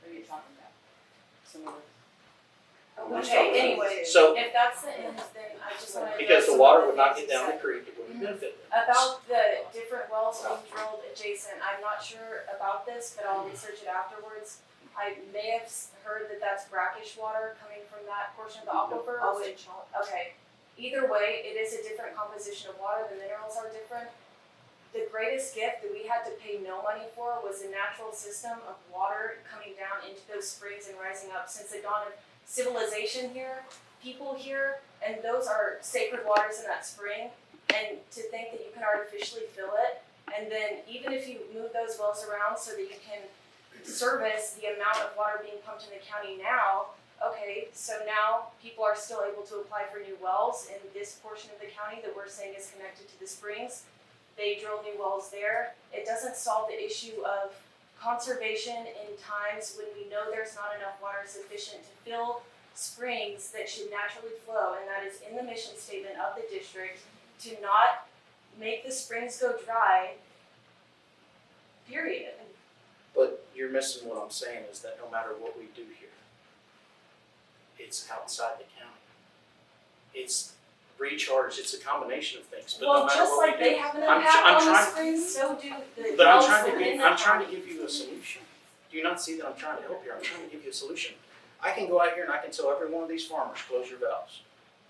What are you talking about? Some of Okay, anyway, So, if that's the end, then I just wanna. because the water would not get down the creek, it wouldn't benefit them. About the different wells being drilled adjacent, I'm not sure about this, but I'll research it afterwards. I may have heard that that's brackish water coming from that portion of the aquifer. Okay, either way, it is a different composition of water, the minerals are different. The greatest gift that we had to pay no money for was a natural system of water coming down into those springs and rising up. Since the dawn of civilization here, people here, and those are sacred waters in that spring, and to think that you can artificially fill it, and then even if you move those wells around so that you can service the amount of water being pumped in the county now, okay, so now people are still able to apply for new wells in this portion of the county that we're saying is connected to the springs. They drill new wells there. It doesn't solve the issue of conservation in times when we know there's not enough water sufficient to fill springs that should naturally flow, and that is in the mission statement of the district, to not make the springs go dry, period. But you're missing what I'm saying is that no matter what we do here, it's outside the county. It's recharge, it's a combination of things, but no Well, matter just what like we do. they have an I'm impact on the trying- springs, so do the But I'm wells trying to within give, the I'm trying to county. give you a solution. Do you not see that I'm trying to help here? I'm trying to give you a solution. I can go out here and I can tell every one of these farmers, close your valves.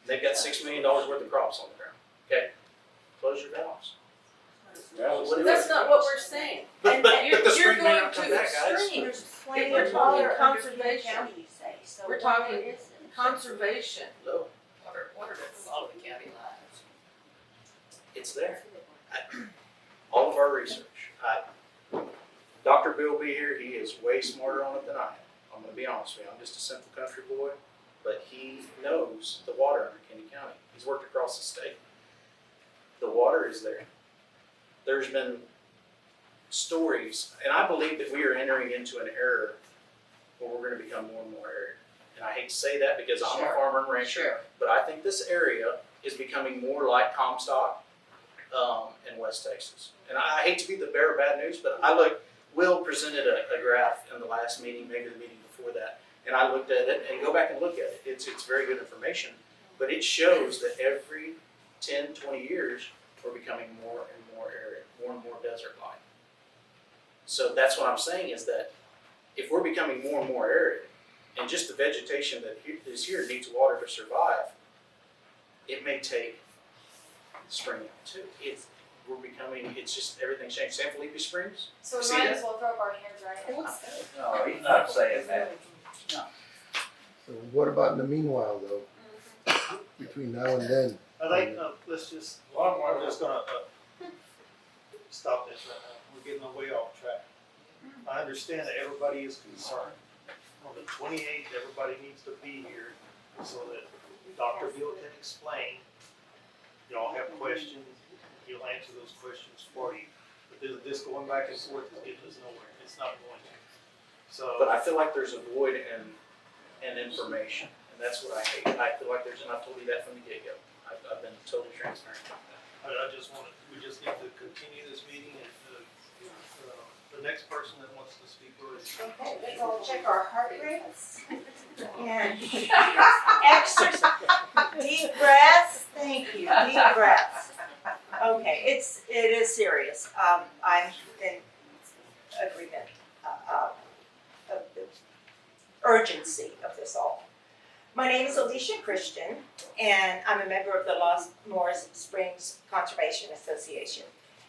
They've got $6 million worth of crops on the ground, okay? Close your valves. That's not what we're saying. But the You're spring may going not come to back, guys. There's plenty If we're of talking water under Kinney conservation, County, you say, so we're why talking isn't it? conservation. No, Water doesn't follow the county lines. it's there. All of our research. Dr. Bill be here, he is way smarter on it than I am. I'm gonna be honest with you, I'm just a simple country boy, but he knows the water under Kinney County. He's worked across the state. The water is there. There's been stories, and I believe that we are entering into an era where we're gonna become more and more arid. And I hate to say that because I'm a Sure. farmer and rancher, Sure. but I think this area is becoming more like Comstock in West Texas. And I hate to be the bearer of bad news, but Will presented a graph in the last meeting, maybe the meeting before that, and I looked at it, and go back and look at it. It's very good information, but it shows that every 10, 20 years, we're becoming more and more arid, more and more desert-like. So that's what I'm saying is that if we're becoming more and more arid, and just the vegetation that is here needs water to survive, it may take spring out too. It's just, everything's changed. San Felipe Springs, So we See might that? as well throw up our hands right now. No, he's not saying that. So what about in the meanwhile though, between now and then? I think, let's just, I'm just gonna, stop this right now. We're getting way off track. I understand that everybody is concerned. On the 28th, everybody needs to be here so that Dr. Bill can explain. Y'all have questions, he'll answer those questions for you. But this going back and forth is getting us nowhere. It's not going to. but So, I feel like there's a void in information, and that's what I hate. I feel like and I've told you that from the get-go. I've been totally transparent about that. we just need to continue this meeting and, the next person that wants to speak, Okay, let's all check our heart rates. And exercise, deep breaths, thank you, deep breaths. Okay, it is serious. I'm in agreement of the urgency of this all. My name is Alicia Christian, and I'm a member of the Moras Springs Conservation Association.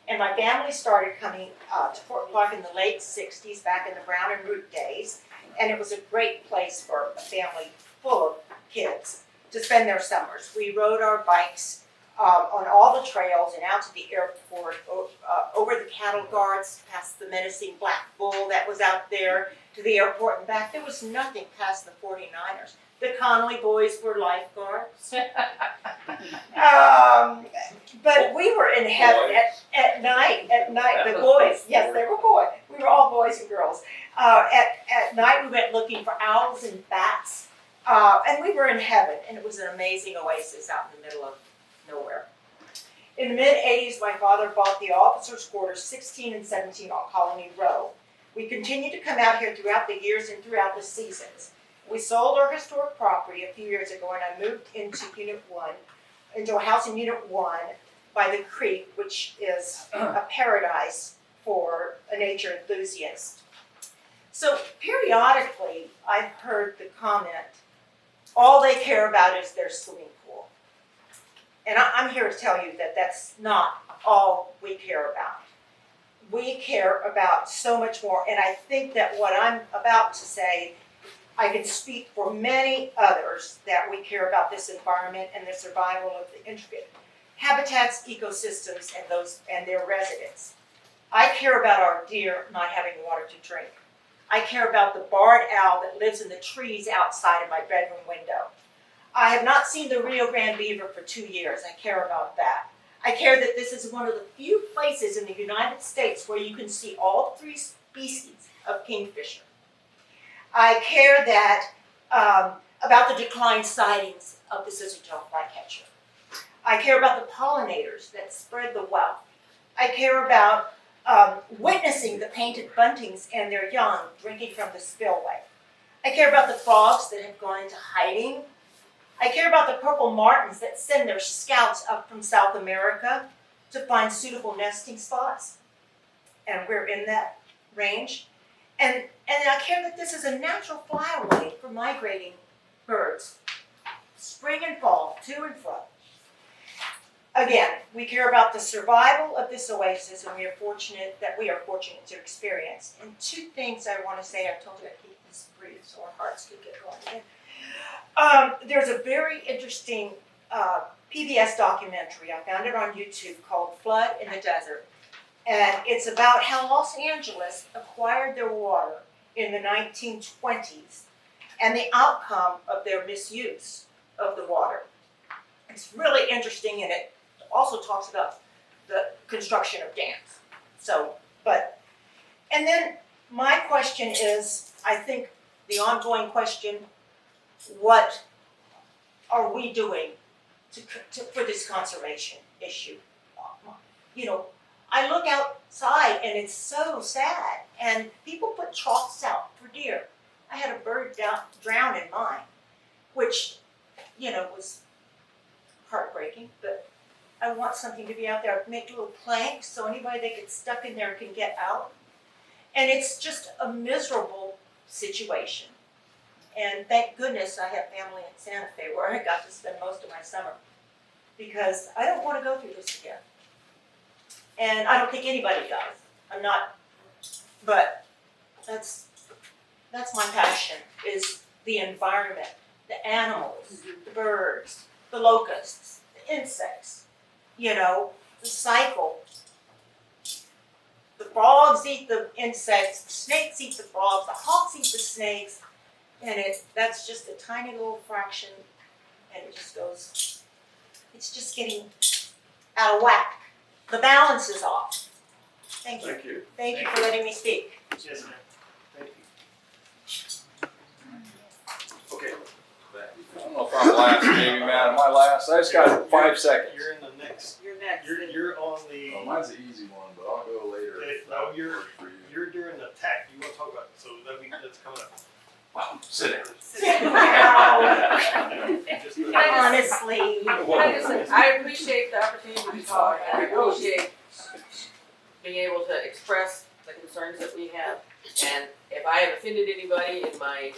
And my family started coming to Fort Clark in the late 60s, back in the Brown and Root days. And it was a great place for a family full of kids to spend their summers. We rode our bikes on all the trails and out to the airport, over the cattle guards, past the menacing black bull that was out there, to the airport and back. There was nothing past the 49ers. The Connolly boys were lifeguards. But we were in heaven at night, the boys, yes, they were boys. We were all boys and girls. At night, we went looking for owls and bats, and we were in heaven, and it was an amazing oasis out in the middle of nowhere. In the mid-'80s, my father bought the officers' quarters 16 and 17 on Colony Row. We continued to come out here throughout the years and throughout the seasons. We sold our historic property a few years ago, and I moved into a house in Unit 1 by the creek, which is a paradise for a nature enthusiast. So periodically, I've heard the comment, all they care about is their swimming pool. And I'm here to tell you that that's not all we care about. We care about so much more, and I think that what I'm about to say, I can speak for many others that we care about this environment and the survival of the intricate habitats, ecosystems, and their residents. I care about our deer not having water to drink. I care about the barred owl that lives in the trees outside of my bedroom window. I have not seen the Rio Grande beaver for 2 years. I care about that. I care that this is one of the few places in the United States where you can see all 3 species of kingfisher. I care that about the declined sightings of the scissor-tailed flycatcher. I care about the pollinators that spread the wealth. I care about witnessing the painted buntings and their young drinking from the spillway. I care about the frogs that have gone into hiding. I care about the purple martins that send their scouts up from South America to find suitable nesting spots. And we're in that range. And I care that this is a natural flyaway for migrating birds, spring and fall, to and fro. Again, we care about the survival of this oasis, and we are fortunate to experience. And two things I want to say. I told you I'd keep this brief so our hearts could get going. There's a very interesting PBS documentary. I found it on YouTube called "Flood in the Desert," and it's about how Los Angeles acquired their water in the 1920s and the outcome of their misuse of the water. It's really interesting, and it also talks about the construction of dams. And then my question is, I think the ongoing question, what are we doing for this conservation issue? You know, I look outside and it's so sad, and people put troughs out for deer. I had a bird drown in mine, which, was heartbreaking, but I want something to be out there. Make little planks so anybody that gets stuck in there can get out. And it's just a miserable situation. And thank goodness I have family in Santa Fe where I got to spend most of my summer, because I don't want to go through this again. And I don't think anybody does. I'm not, but that's my passion, is the environment, the animals, the birds, the locusts, the insects, the cycle. The frogs eat the insects, the snakes eat the frogs, the hawks eat the snakes, and that's just a tiny little fraction, and it's just getting out of whack. The balance is off. Thank you. Thank you. Thank you for letting me speak. Yes, ma'am. Thank you. Okay. I don't know if I'm last, maybe, man. Am I last? I just got 5 seconds. You're in the next, You're next. you're on the. Well, mine's an easy one, but I'll go later. Okay, if no, that you're- works for you. You're during the attack, you wanna talk about it, so that's coming up. Sit down. Just Honestly. I appreciate the opportunity to talk, and I appreciate being able to express the concerns that we have. And if I have offended anybody in my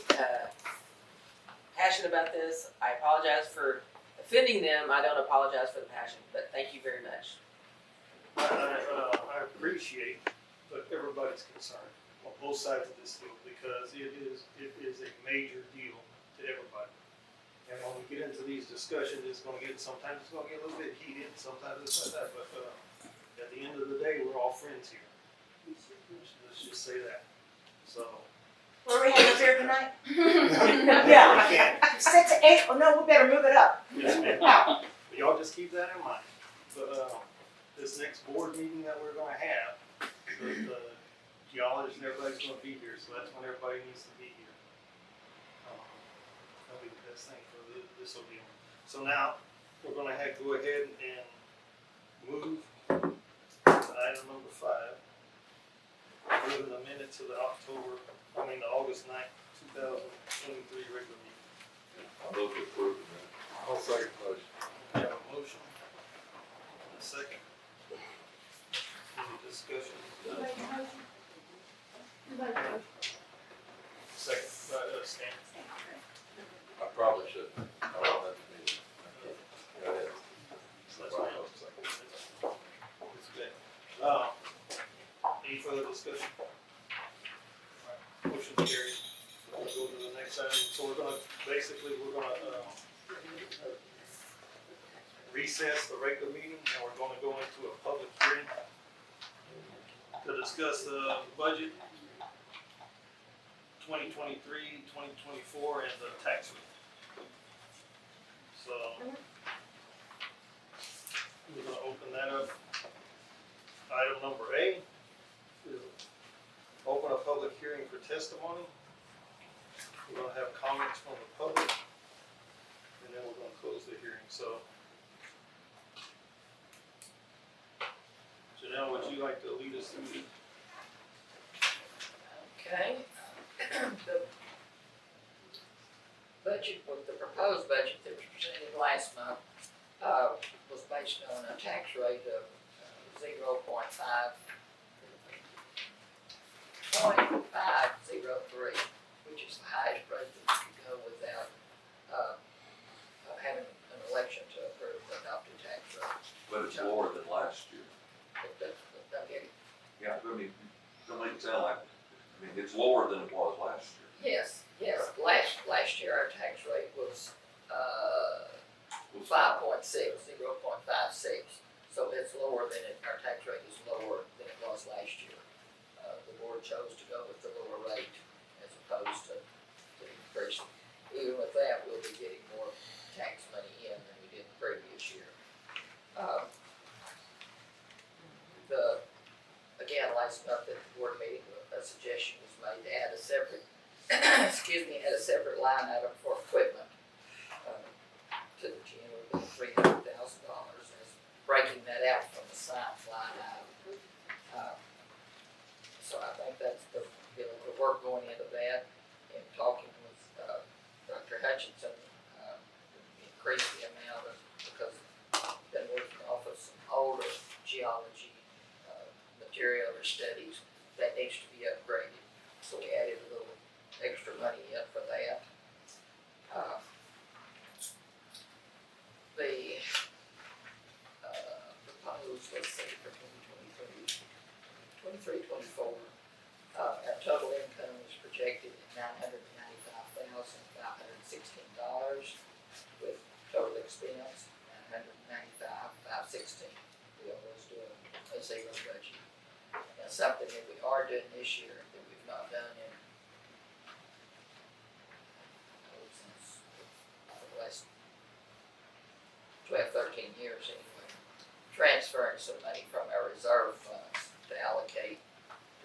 passion about this, I apologize for offending them. I don't apologize for the passion, but thank you very much. I appreciate that everybody's concerned on both sides of this deal, because it is a major deal to everybody. And when we get into these discussions, sometimes it's gonna get a little bit heated, sometimes it's like that, but, at the end of the day, we're all friends here. Let's just say that, so. What are we having up here tonight? I Yeah. can't, 6 to 8. Oh no, we better move it up. yes, ma'am. But y'all just keep that in mind. But, this next board meeting that we're gonna have, the geologists and everybody's gonna be here, so that's when everybody needs to be here. That'll be the best thing for this will be. So now, we're gonna go ahead and move to item number 5. Moving the minutes of the August 9th, 2023 regular meeting. I'll move to approve it, man. I'll second the motion. We have a motion and a second. Any discussion? Second, Stan. I probably should. I don't have to be. Go ahead. That's fine. It's good. Any further discussion? Alright, motion carried. We'll go to the next item. So we're gonna recess the regular meeting, and we're gonna go into a public hearing to discuss the budget 2023, 2024, and the tax rate. So we're gonna open that up. Item number A is open a public hearing for testimony. We're gonna have comments from the public, and then we're gonna close the hearing, so. Janelle, would you like to lead us through this? Okay. The budget, or the proposed budget that was presented last month, was based on a tax rate of 0.503, which is the highest rate that you could go without, having an election to approve the adopted tax rate. But it's lower than last year. Okay. Yeah, I mean, don't make it sound like, it's lower than it was last year. Yes, last year our tax rate was, 5.6, 0.56. So it's lower than it, our tax rate is lower than it was last year. The board chose to go with the lower rate as opposed to increasing. Even with that, we'll be getting more tax money in than we did the previous year. Again, last month at the board meeting, a suggestion was made to add a separate, add a separate line item for equipment to the gym would be $300,000, as breaking that out from the science line item. So I think that's the work going into that, and talking with Dr. Hutchinson, increase the amount of, because I've been working off of some older geology material or studies that needs to be upgraded. So we added a little extra money in for that. The proposed, let's see, for 23-24, our total income is projected at $995,516, with total expense $995,516. We always do a zero budget. Now, something that we are doing this year that we've not done in since the last 12, 13 years anyway, transferring some money from our reserve funds to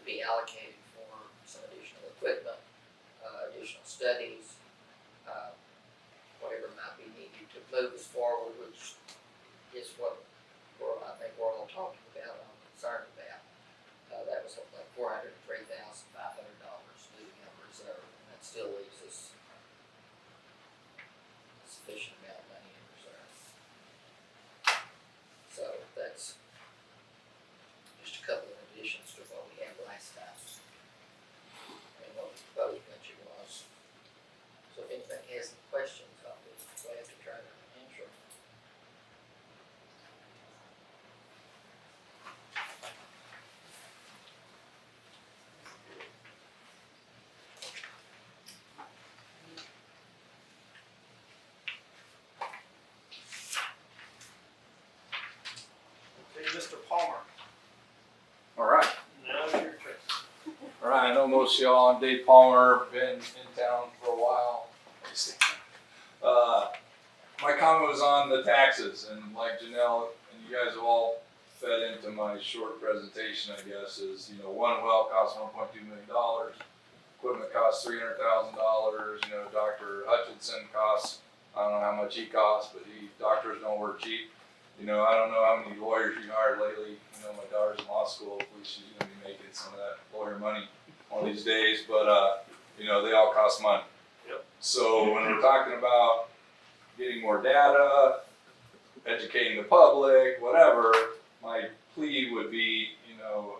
be allocated for some additional equipment, additional studies, whatever might be needed to move us forward, which is what I think we're all talking about, I'm concerned about. That was like $403,500 moving out of reserve, and that still leaves us a sufficient amount of money in reserve. So that's just a couple of additions to what we had last time, and what the proposed budget was. So if anybody has any questions, I'll be glad to try to answer them. Okay, Mr. Palmer, All right. now's your turn. All right, I know most of y'all, I'm Dave Palmer, been in town for a while. My comment was on the taxes, and like Janelle and you guys have all fed into my short presentation, I guess, is, one well costs $1.2 million, equipment costs $300,000, Dr. Hutchinson costs, I don't know how much he costs, but doctors don't work cheap. I don't know how many lawyers you hired lately. My daughter's in law school. Hopefully she's going to be making some of that lawyer money one of these days. But, they all cost money. Yep. So when we're talking about getting more data, educating the public, whatever, my plea would be,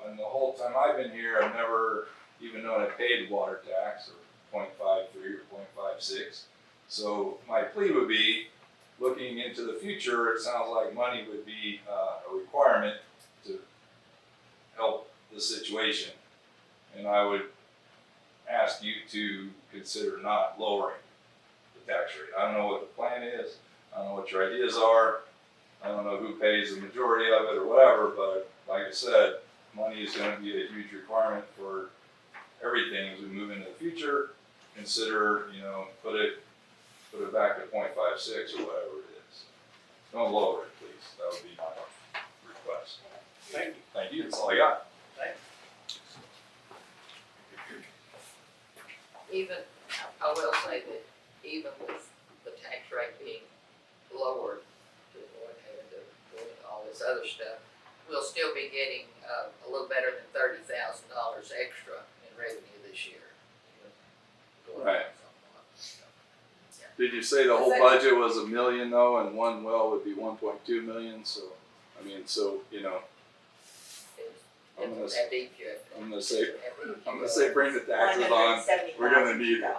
and the whole time I've been here, I've never even known I paid water tax or 0.53 or 0.56. So my plea would be, looking into the future, it sounds like money would be a requirement to help the situation. And I would ask you to consider not lowering the tax rate. I don't know what the plan is. I don't know what your ideas are. I don't know who pays the majority of it or whatever, but like I said, money is going to be a huge requirement for everything as we move into the future. Consider, put it back to 0.56 or whatever it is. Don't lower it, please. That would be my request. Thank you. Thank you. That's all I got. Even, I will say that even with the tax rate being lowered to avoid having to go into all this other stuff, we'll still be getting a little better than $30,000 extra in revenue this year. Right. Yeah. Did you say the whole budget was $1 million though, and one well would be 1.2 million? So, I mean, so you know, I'm gonna say, I'm gonna say, bring the taxes on. We're gonna need it.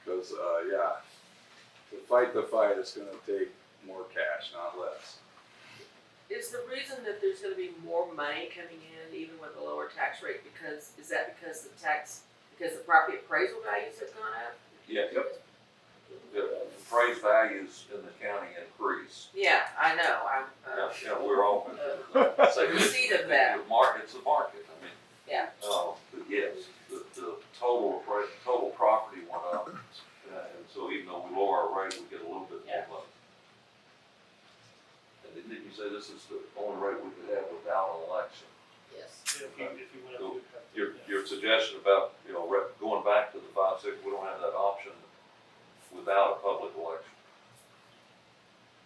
Because yeah, to fight the fight, it's gonna take more cash, not less. Is the reason that there's gonna be more money coming in even with a lower tax rate because the property appraisal values have gone up? Yeah, the appraised values in the county increase. Yeah, I know, Yeah, we're all. receipt of that. It's the market, I mean. Yeah. But yes, the total property went up, and so even though we lower our rate, we get a little bit more money. And didn't you say this is the only rate we could have without an election? Yes. If you went up, you'd have to- Your suggestion about, going back to the 5-6, we don't have that option without a public election.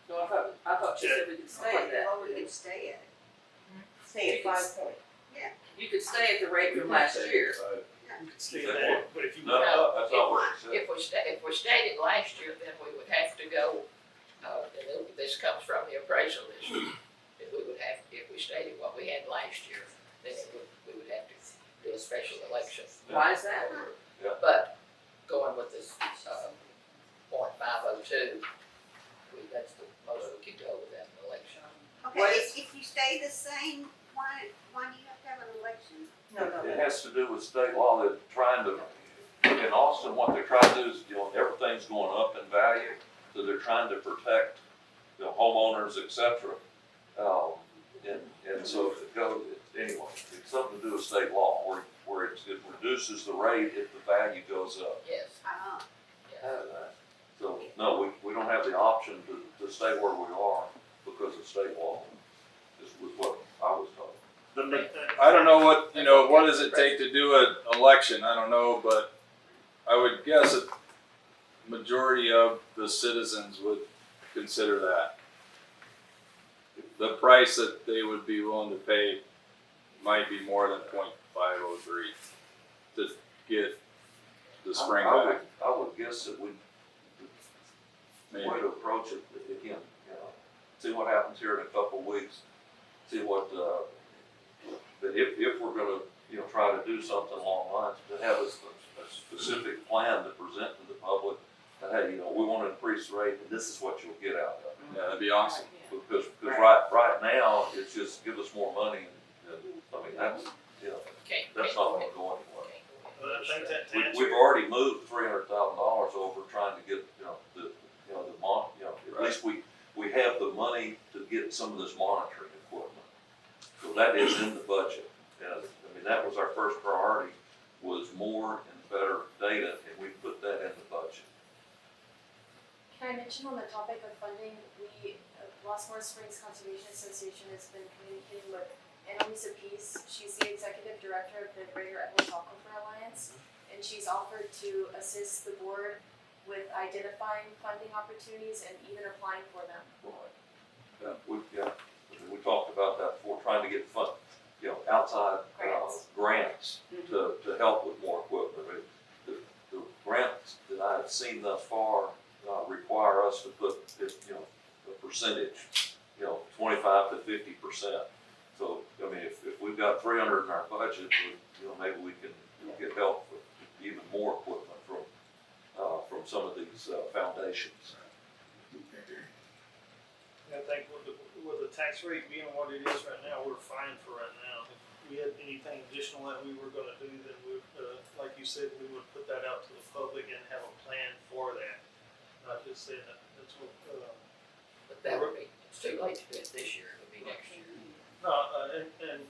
No, I thought you said we could stay at that. We could stay at it. Stay at 5 point. You could stay at the rate from last year. You could stay at that, but if you No, went up, that's not what you said. If we stated last year, then we would have to go, and this comes from the appraisal this year. If we stated what we had last year, then we would have to do a special election. Why is that? But going with this, .502, that's the most we could go with that election. What Okay, is- if you stay the same, why do you have to have an election? It has to do with state law. They're trying to, in Austin, what they're trying to do is, everything's going up in value, so they're trying to protect, homeowners, et cetera. And so if it goes, anyway, it's something to do with state law, where it reduces the rate if the value goes up. Yes. So, no, we don't have the option to stay where we are because of state law, is what I was told. I don't know what does it take to do an election? I don't know, but I would guess a majority of the citizens would consider that. The price that they would be willing to pay might be more than 0.503 to get the spring back. I would guess that the way to approach it, again, see what happens here in a couple of weeks, see what, that if we're gonna, try to do something along the lines, to have a specific plan to present to the public, that, hey, we wanna increase the rate, and this is what you'll get out of it. Yeah, that'd be awesome. Because right now, it's just give us more money, and I mean, that's not gonna go anywhere. but I think that to answer We've already moved $300,000 over trying to get, at least we have the money to get some of this monitoring equipment. So that is in the budget. And I mean, that was our first priority, was more and better data, and we put that in the budget. Can I mention on the topic of funding, Las Moras Springs Conservation Association has been communicating with Annalisa Peace. She's the executive director of the Greater Edwards Aquifer Alliance, and she's offered to assist the board with identifying funding opportunities and even applying for them. We talked about that before, trying to get outside grants to help with more equipment. I mean, the grants that I have seen thus far require us to put a percentage, 25 to 50%. So I mean, if we've got 300 in our budget, maybe we can get help with even more equipment from some of these foundations. I think with the tax rate being what it is right now, we're fine for right now. If we had anything additional that we were gonna do, then we, like you said, we would put that out to the public and have a plan for that. Not just saying that's what, But that would be, it's too late to do it this year, it would be next year. no, and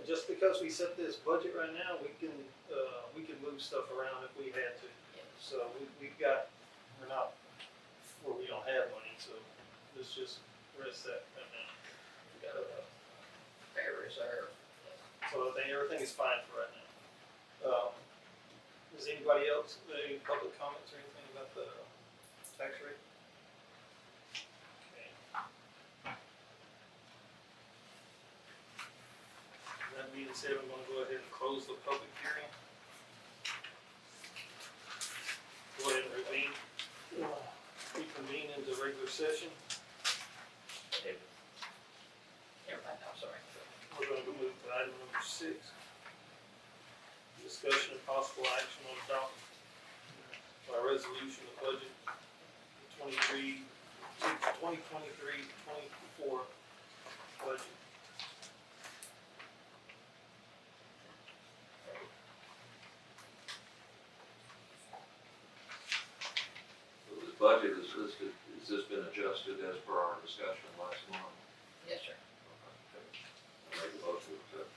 just because we set this budget right now, we can move stuff around if we had to. So we're not where we don't have money, so let's just rest that right now. We got a fair reserve. So I think everything is fine for right now. Does anybody else, any public comments or anything about the tax rate? Okay. That being said, I'm gonna go ahead and close the public hearing. discussion? Never mind, I'm sorry. We're gonna go move to item number 6. Discussion and possible action on adopting by resolution of budget 2023-24 budget. So this budget is listed, has this been adjusted as per our discussion last month? Yes, sir. I make a motion to accept.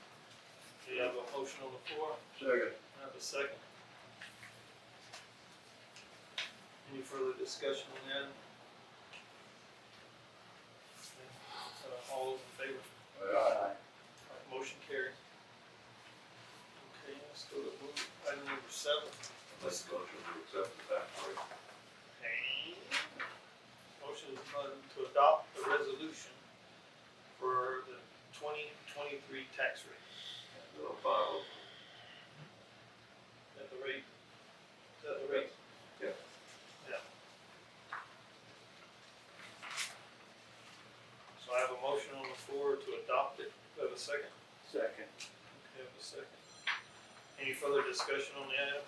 Do you have a motion on the floor? Second. I have a second. Any further discussion on that? All those in favor? Aye. Motion carries. Okay, let's go to item number 7. Let's motion to accept the tax rate. Motion is to adopt the resolution for the 2023 tax rate. File. At the rate, is that the rate? Yeah. Yeah. So I have a motion on the floor to adopt it. Do I have a second? Second. Okay, I have a second. Any further discussion on the item?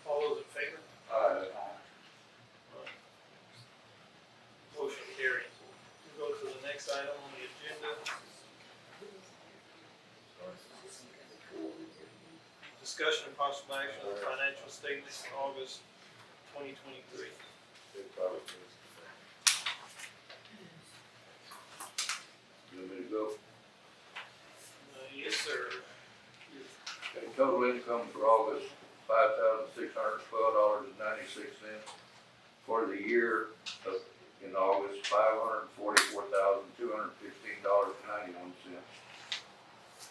All those in favor? Aye. Motion carries. We'll go to the next item on the agenda. Discussion and possible action on financial statements for August 2023. You want me to go? Yes, sir. Okay, total income for August, $5,612.96. For the year of, in August, $544,215.91.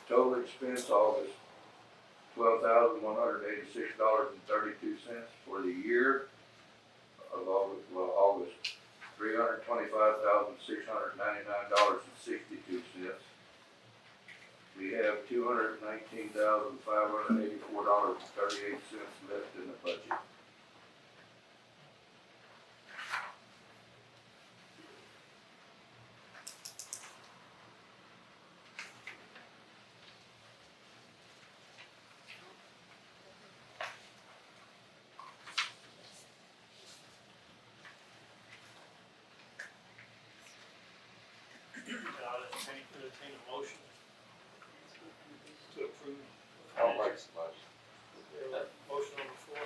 Total expense August, $12,186.32. For the year of August, $325,699.62. We have $219,584.38 left in the budget. I'll entertain a motion to approve. I'll make some motion. We have a motion on the floor.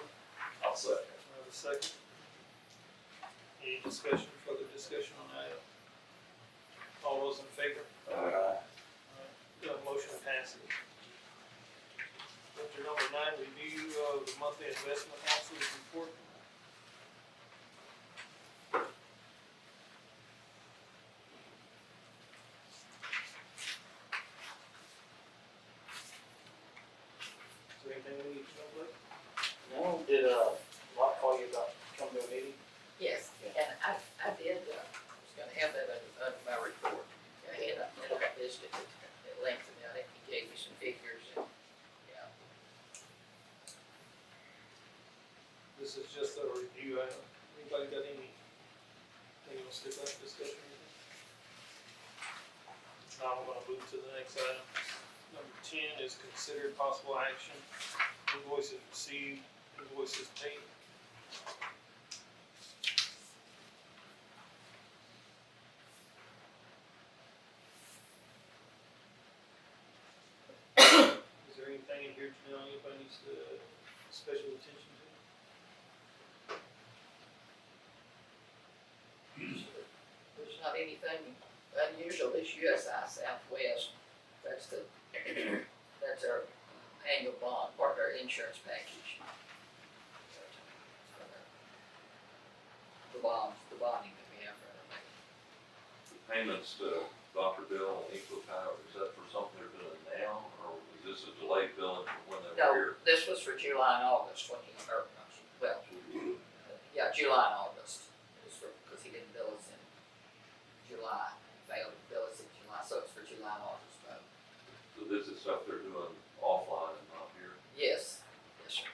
I'll second. I have a second. Any discussion, further discussion on that? All those in favor? Aye. The motion passes. Chapter number 9, review of the monthly investment officer's report. Is there anything we need to know, Blake? No, did, Locke call you about coming to a meeting? Yes, and I did, was gonna have that under my report. I had listed it at length, and I think he gave me some figures and, yeah. This is just a review item. Anybody got anything else to discussion? Now we're gonna move to the next item. Number 10 is considered possible action. Invoices received, invoices paid. Is there anything in here, Janelle, anybody needs to special attention to? There's not anything unusual this USI Southwest, that's our annual bond, part of our insurance package. The bonding that we have for our Payments to Dr. Bill and Equal Power, is that for something they're doing now, or is this a delayed billing from when they were here? No, this was for July and August, July and August. It was for, because he didn't bill us in July, failed to bill us in July, so it's for July and August, both. So this is stuff they're doing offline and not here? Yes, yes, sir.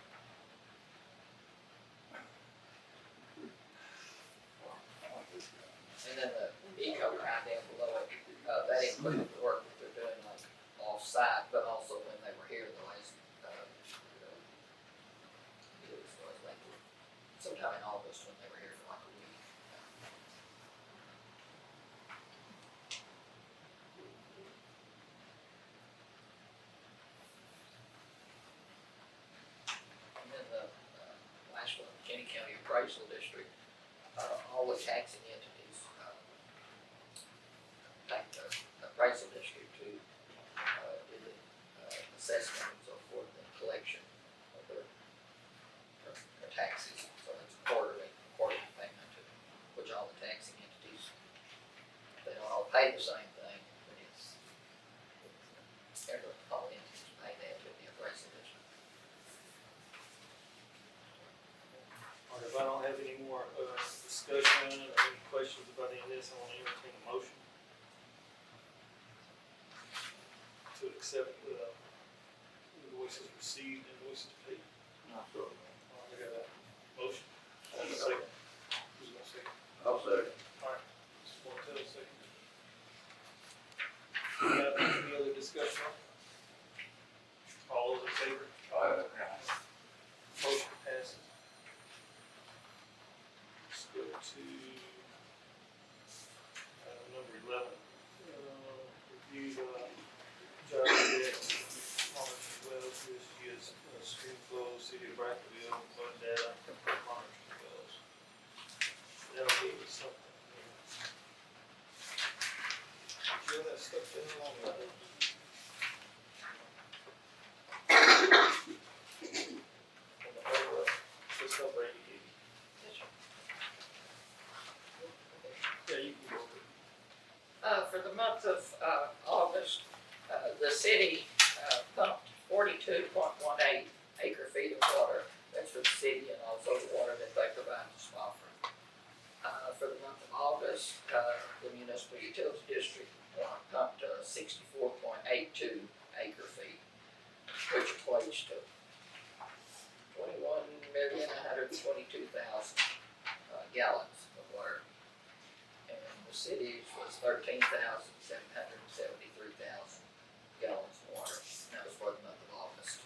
August when they were here for like a week. And then the last one, Kinney County Appraisal District, all the taxing entities, take the appraisal district to, do the, assessment and so forth and collection of their taxes. So it's quarterly payment to, which all the taxing entities, they don't all pay the same thing, but it's, all the entities pay that to the appraisal district. All right, if I don't have any more, discussion or any questions about any of this, I want to entertain a motion to accept the invoices received, invoices paid. I got a motion. Second. Who's gonna second? I'll say. Alright, Mr. Martell, second. Any other discussion? All those in favor? Motion passes. Let's go to number 11. Review the job index, monitoring wells, USGS, stream flow, city of Brackville, flood data, monitoring wells. That'll give us something. Did you have that stuff in along with it? On the other, this stuff right here. Yeah, you can go over it. For the month of, August, the city, pumped 42.18 acre feet of water. That's for the city and also the water that they provide to Spofford. For the month of August, the municipal utility district pumped 64.82 acre feet, which equates to 21,122,000 gallons of water. And the city's was 13,773,000 gallons of water. That was for the month of August.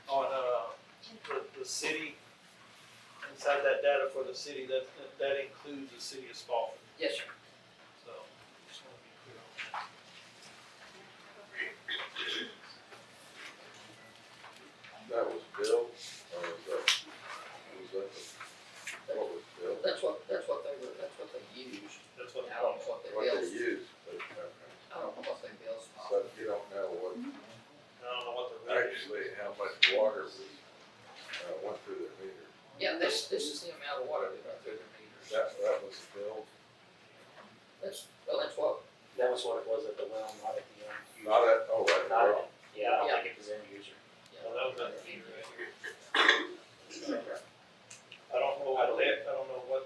On, the city, inside that data for the city, that includes the city of Spofford, Yes, sir. so, just wanna be clear on that. That was billed, or was that, what was billed? That's what they used. That's what. I don't know what they What billed. they used, but, I don't know what they billed so Spofford. you don't know what, I don't know what the rate is. actually, how much water was, went through the meter. Yeah, this is the amount of water that went through their meters. That was billed, That's what, That was what it was at the well, not at the end user. not at, oh, at the Not well. at, yeah, I don't Yeah. think it was end user. Well, that was at the meter right here. yeah. I don't know what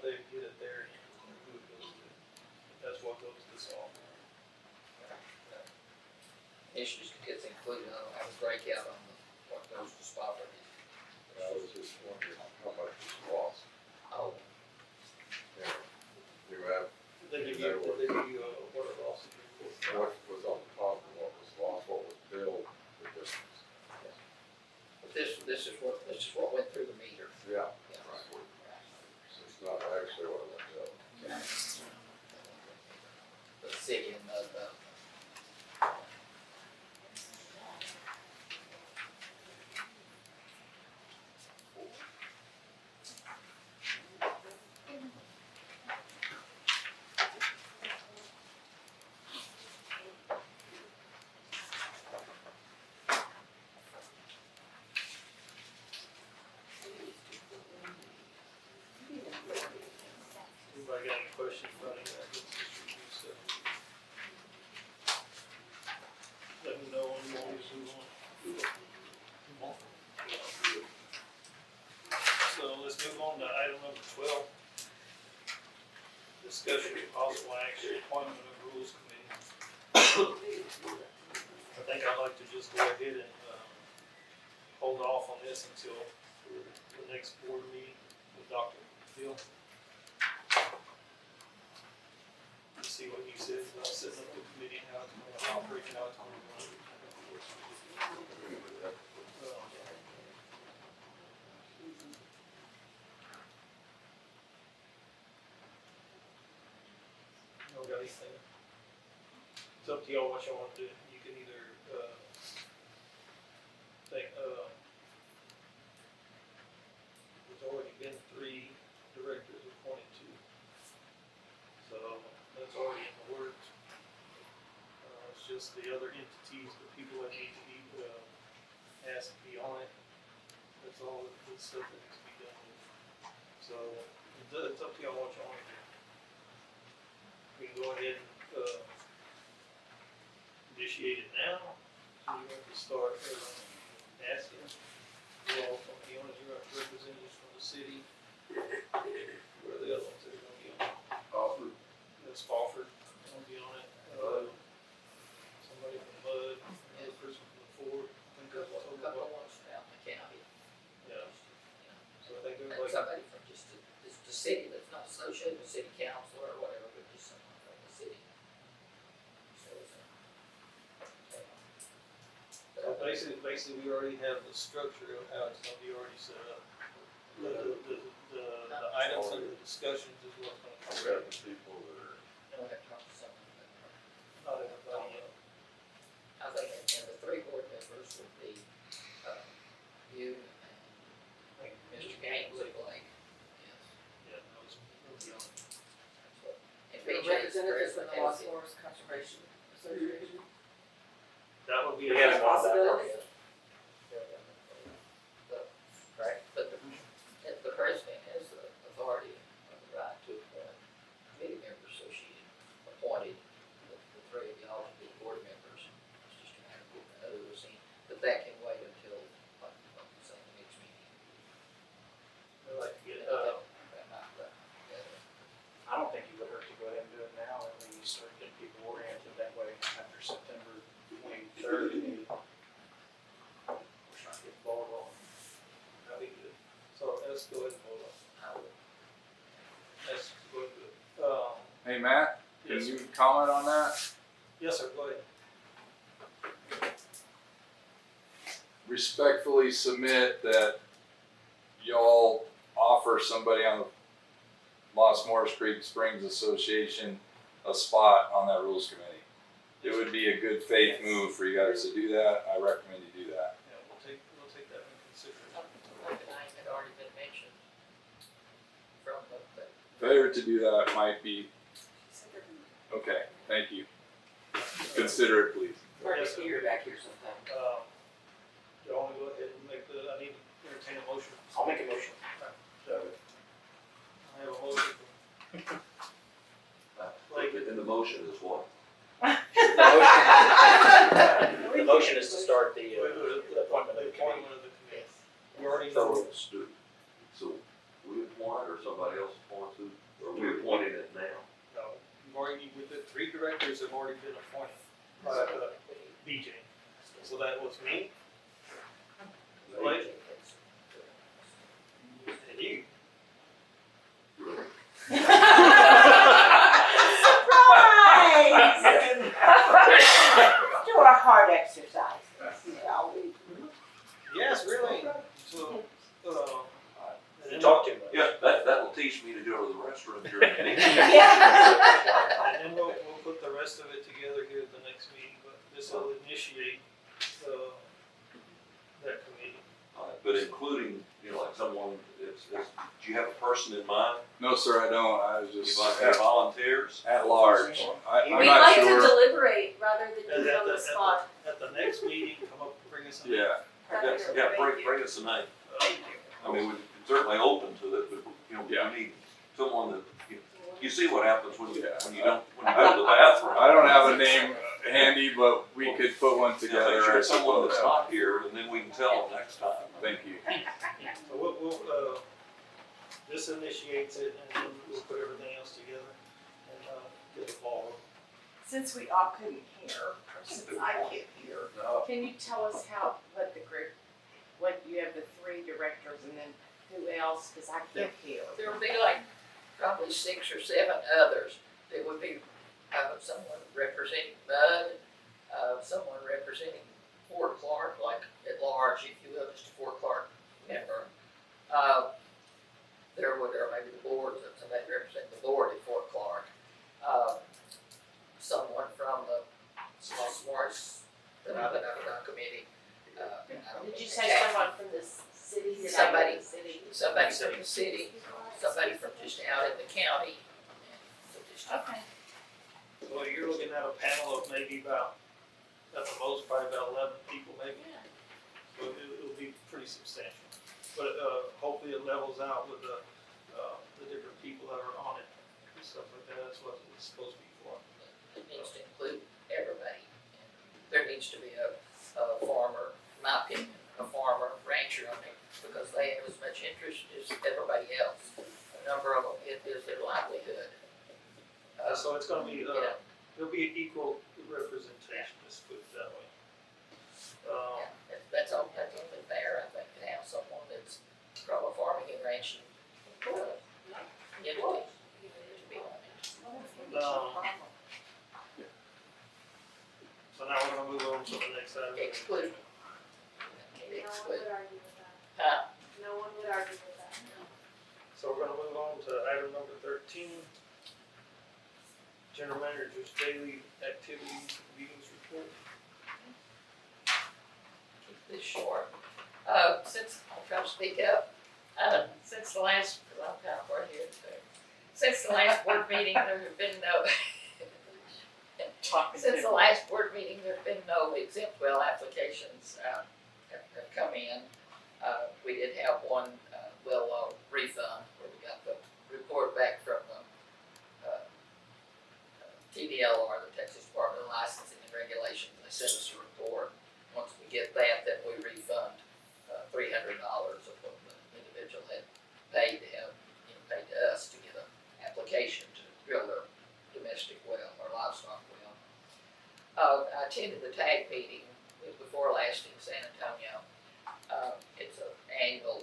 they get it there, or who it goes to. That's what goes to Spofford. Issues gets included, I don't have a breakout on what goes to Spofford. I was just wondering how much was lost. Oh, Yeah. You have, They give you a water loss report. what was on top and what was lost, what was billed, the difference. but this is what went through the meter. Yeah, Yeah. it's not actually what it was billed. The city and the Anybody got any questions about any of that? Let's just review stuff. Let me know when you want me to move on. So let's move on to item number 12. Discussion of possible action, appointment of rules committee. I think I'd like to just go ahead and, hold off on this until the next board meeting with Dr. Phil. See what he says about setting up the committee, how it's going to operate, how it's going to run. to y'all what y'all wanna do. You can either, there's already been 3 directors appointed to. So that's already in the works. It's just the other entities, the people that need to be, asked to be on it. That's all the stuff that needs to be done with. So it's up to y'all what y'all wanna do. We can go ahead and, initiate it now. So you're going to start, asking. You all from the owners, you're representatives from the city. Where are the other ones that are gonna be on? Offer. That's Spofford, gonna be on it. Somebody from Bud, another person from the Ford. I think that's what A couple of ones from out in the county. Yeah. So I think And everybody. somebody from just the city that's not associated with city council or whatever, but just someone from the city. So basically, we already have the structure of how it's gonna be already set up. The items and the discussions is what's gonna come. We have the people that are. And we have to talk to someone. Not everybody, I think, and the 3 board members would be, you and Mr. Gangsley Blake. Yes. yeah, those will be on it. And The BJ's representatives from the Los president. Moras Conservation Association. That would be. We haven't gone that far Possibility. yet. But the president has the authority of the right to appoint committee members, so she appointed the 3 of y'all to be board members. It's just a matter of getting the others in, but that can wait until, like you say, the next meeting. I'd like to get, That might work together. I don't think it would hurt to go ahead and do it now, and we start getting people oriented that way after September 23rd. We're trying to get the ball rolling. that'd be good. So let's go ahead and hold on. I would Let's go ahead and do it. Hey, Matt, can Yes, you sir. comment on that? Yes, sir, go ahead. Respectfully submit that y'all offer somebody on the Los Morris Creek Springs Association a spot on that rules committee. It would be a good faith move for you guys to do that. I recommend you do that. Yeah, we'll take that into consideration. like the name had already been mentioned from the Failure to do that might be, okay, thank you. Consider it, please. Hard Yes, to sir. hear back here sometimes. Y'all wanna go ahead and make I need to entertain a motion. I'll make a motion. I have a motion from Blake. And the motion is what? The motion is to start the appointment of the committee. appointment of the committee. We already know. So we appoint or somebody else appoints who, or we appointing it now? No, you've already, with the 3 directors have already been appointed by BJ. So that was me Blake, and you. Surprise! Do a hard exercise. Shall we? Yes, really. So, and then Talk to him. Yeah, that'll teach me to go to the restroom during any. Yeah. And then we'll put the rest of it together here at the next meeting, but this will initiate, that committee. But including, like someone, do you have a person in mind? No, sir, I don't. I was You just might have volunteers? at large. I'm We'd not like to sure. deliberate rather than And do it on the spot. At the next meeting, come up and bring us some. Yeah, Yeah, bring us a name. I mean, we're certainly open to it, but, Yeah. we need someone that, you see what happens when you Yeah. go to the bathroom. I don't have a name handy, but we could put one Yeah, together. make sure I it's someone that's suppose. not here, and then we can tell them next time. Thank you. So we'll, this initiates it, and then we'll put everything else together and, get the ball rolling. Since we all couldn't hear, or since I can't hear. No, Can you tell us what the group, what you have the 3 directors and then who else, cause I can't hear. There would be like probably 6 or 7 others. There would be, someone representing Bud, someone representing Fort Clark, like at large, if you will, just a Fort Clark member. Or maybe the board, somebody representing the board at Fort Clark. Someone from the somebody, the city. somebody from the city, somebody from just out in the county. And so just- Okay. Well, you're looking at a panel of maybe about, at the most, probably about 11 people maybe. So it'll be pretty substantial. But, hopefully it levels out with the different people that are on it and stuff like that. That's what it's supposed to be for. It needs to include everybody. There needs to be a farmer, in my opinion, a farmer, rancher on it, because they have as much interest as everybody else. A number of them, it is their livelihood. So it's gonna be, Yeah. there'll be equal representation, just put it that way. That's only fair, I think, to have someone that's from a farming and ranching entity to be on it. So now we're gonna move on to the next item. Exclude. No one Exclude. would argue with that. Huh? No one would argue with that. So we're gonna move on to item number 13. General Manager's daily activities meetings report. Keep this short. Since, I'll try to speak up, since the last, because I'm kind of hard here today. Since the last board meeting, there have been no, since the last board meeting, there have been no exempt well applications, have come in. We did have one, well refund, where we got the report back from, TDLR, the Texas Department of Licensing and Regulations. They sent us a report. Once we get that, then we refund $300 of what the individual had paid to have, paid to us to get an application to drill their domestic well or livestock well. I attended the TAG meeting, it was before last in San Antonio. It's an annual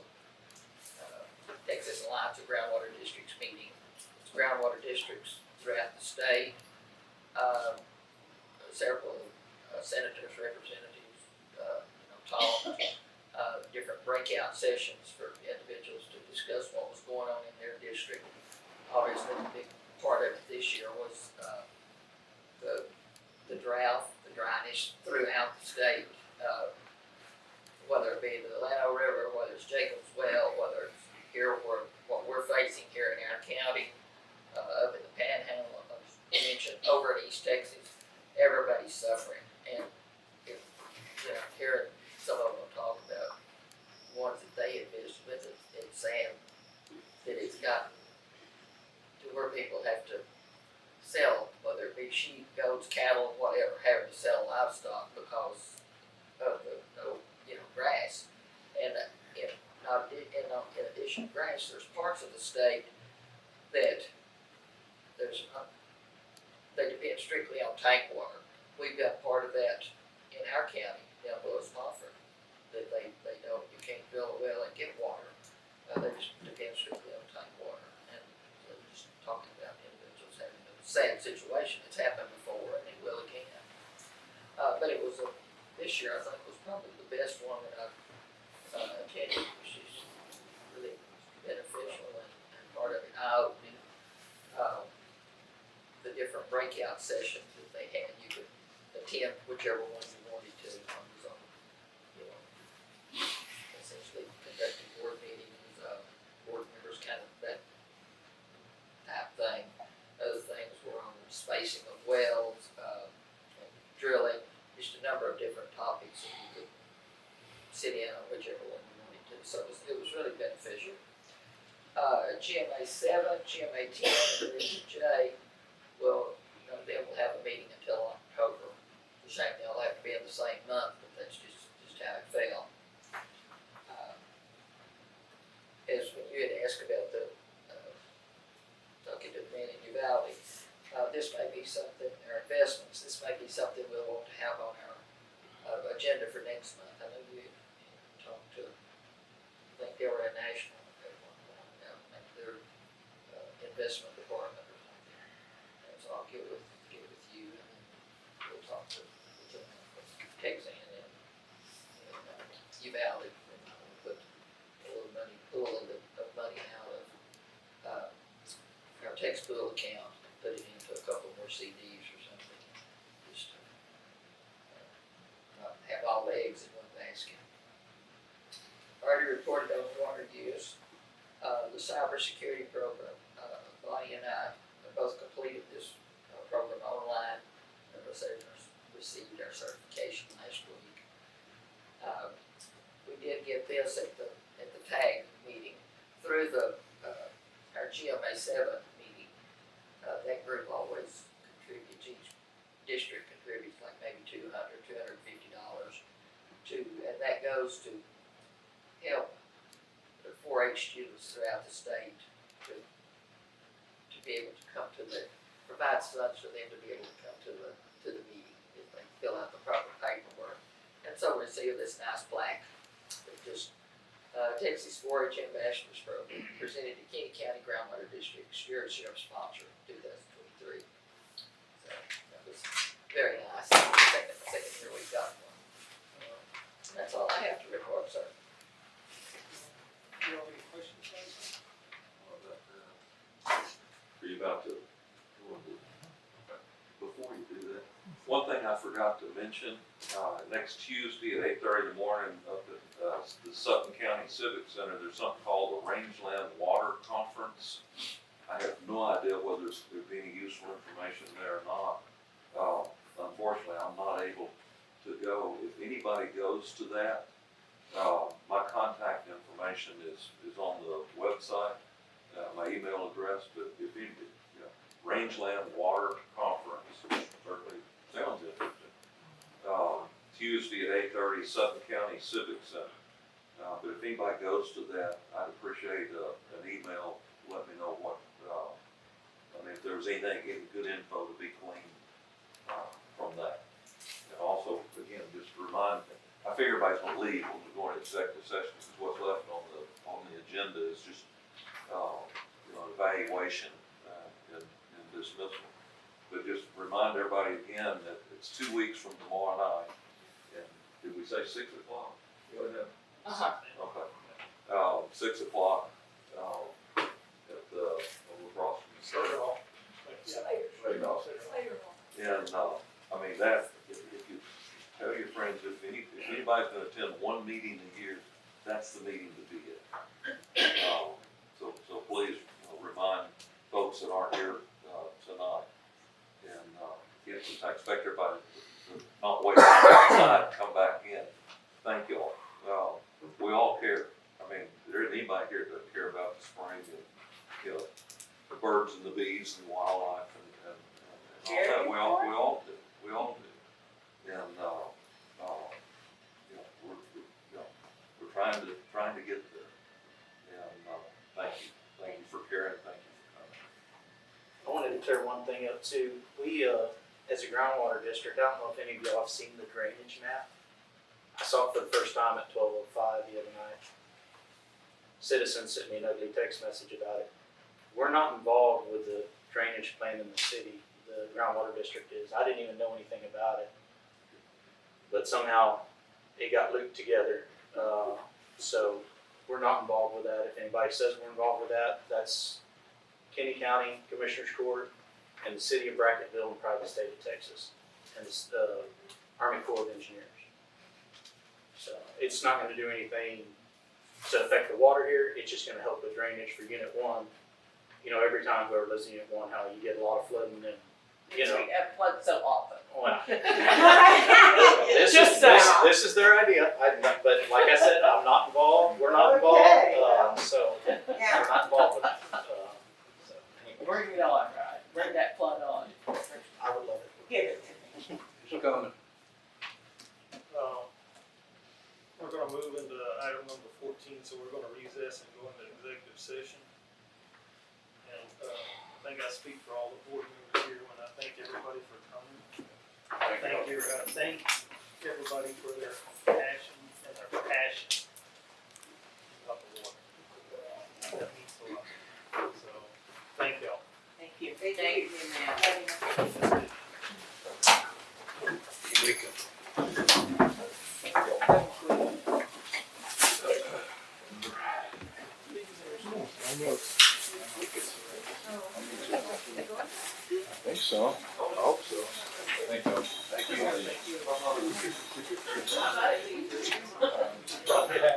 Texas Alliance of Groundwater Districts meeting. It's groundwater districts throughout the state. Several senators, representatives, talked, different breakout sessions for individuals to discuss what was going on in their district. Obviously, the big part of it this year was the drought, the dryness throughout the state, whether it be the Llano River, whether it's Jacob's Well, whether it's here what we're facing here in our county, up in the Panhandle, I mentioned over in East Texas, everybody's suffering. And if, hearing some of them talk about ones that they had visited, it's sad that it's gotten to where people have to sell, whether it be sheep, goats, cattle, whatever, having to sell livestock because of the grass. And in addition to grass, there's parts of the state that they depend strictly on tank water. We've got part of that in our county, down below Spofford, that they don't, you can't drill a well and get water. They just depend strictly on tank water. And so just talking about individuals having a sad situation. It's happened before and it will again. But it was this year I think was probably the best one that I've attended, which is really beneficial and part of it eye-opening. The different breakout sessions that they had, you could attend whichever one you wanted to. One was on, essentially conducting board meetings, board members, kind of that type thing. Other things were on spacing of wells, drilling, just a number of different topics that you could sit in on whichever one you wanted to. So it was really beneficial. GMA 7, GMA 10, and Region J. Well, they will have a meeting until October. The same, they'll have to be in the same month, but that's just how it fell. As when you had asked about the talking to the man in Uvalde, this may be something, our investments, this may be something we'll want to have on our agenda for next month. I know you talked to, I think they were at National at one point, maybe their investment department or something. And so I'll get with you and then we'll talk to Texan and Uvalde. And we'll put a little pool of money out of our tax pool account and put it into a couple more CDs or something. Just to not have all the eggs in one basket. Already reported on water the cybersecurity program. Bonnie and I both completed this program online and received our certification last week. We did get this at the TAG meeting through our GMA7 meeting. That group always contributes, each district contributes like maybe $250 and that goes to help the 4-H students throughout the state to be able to come to provide funds for them to be able to come to the meeting if they fill out the proper paperwork. And so we receive this nice plaque that just Texas 4-H Ambassadors Program presented to Kinney County Groundwater District Stewardship Sponsor 2023. So that was very nice. Second year we got one. That's all I have to report, sir. You have any questions, guys? Are you about to? Before you do that, one thing I forgot to mention, next Tuesday at 8:30 in the morning up at the Sutton County Civic Center, there's something called the Rangeland Water Conference. I have no idea whether there'd be any useful information there or not. Unfortunately, I'm not able to go. If anybody goes to that, my contact information is on the website, my email address, but if you, Rangeland Water Conference, which certainly sounds interesting. Tuesday at 8:30, Sutton County Civic Center. But if anybody goes to that, I'd appreciate an email, let me know what, if there's any good info to be gleaned from that. And also, again, just to remind, I figure everybody's gonna leave when we go into executive session, because what's left on the agenda is just, evaluation and dismissal. But just remind everybody again that it's 2 weeks from tomorrow night, and did we say 6 o'clock? Go ahead. Okay. 6 o'clock, at the, across from the Start off. And, that, if you tell your friends, if anybody's gonna attend one meeting a year, that's the meeting to be at. So please, remind folks that aren't here, tonight. And, yes, I expect everybody to not wait outside, come back in. Thank you all. We all care. There isn't anybody here that doesn't care about the spring and, the birds and the bees and wildlife and all that. We all do. We all do. And, we're trying to get there. And, thank you for caring, thank you for coming. I wanted to clear one thing up too. We, as a groundwater district, I don't know if any of y'all have seen the drainage map. I saw it for the first time at 12:05 the other night. Citizens sent me an ugly text message about it. We're not involved with the drainage plan in the city. The groundwater district is. I didn't even know anything about it. But somehow it got looped together. So we're not involved with that. If anybody says we're involved with that, that's Kinney County Commissioners Court and the city of Brackettville and probably the state of Texas and the Army Corps of Engineers. So it's not going to do anything to affect the water here. It's just going to help with drainage for Unit 1. Every time whoever lives in Unit 1, how you get a lot of flooding and, We have flood so often. well, this is their idea. But like I said, I'm not involved. We're not involved. Okay. So Yeah. we're not involved with that. So anyway, Bring it on, right? Bring that flood on. I would love it. Give it to me. It's coming. We're gonna move into item number 14, so we're gonna recess and go into executive session. And, I think I speak for all the board members here when I thank everybody for coming. Thank everybody for their compassion and their passion about the water. That means a lot. So, thank y'all. Thank you. Thank you, man. I think so. I hope so. Thank you. Thank you.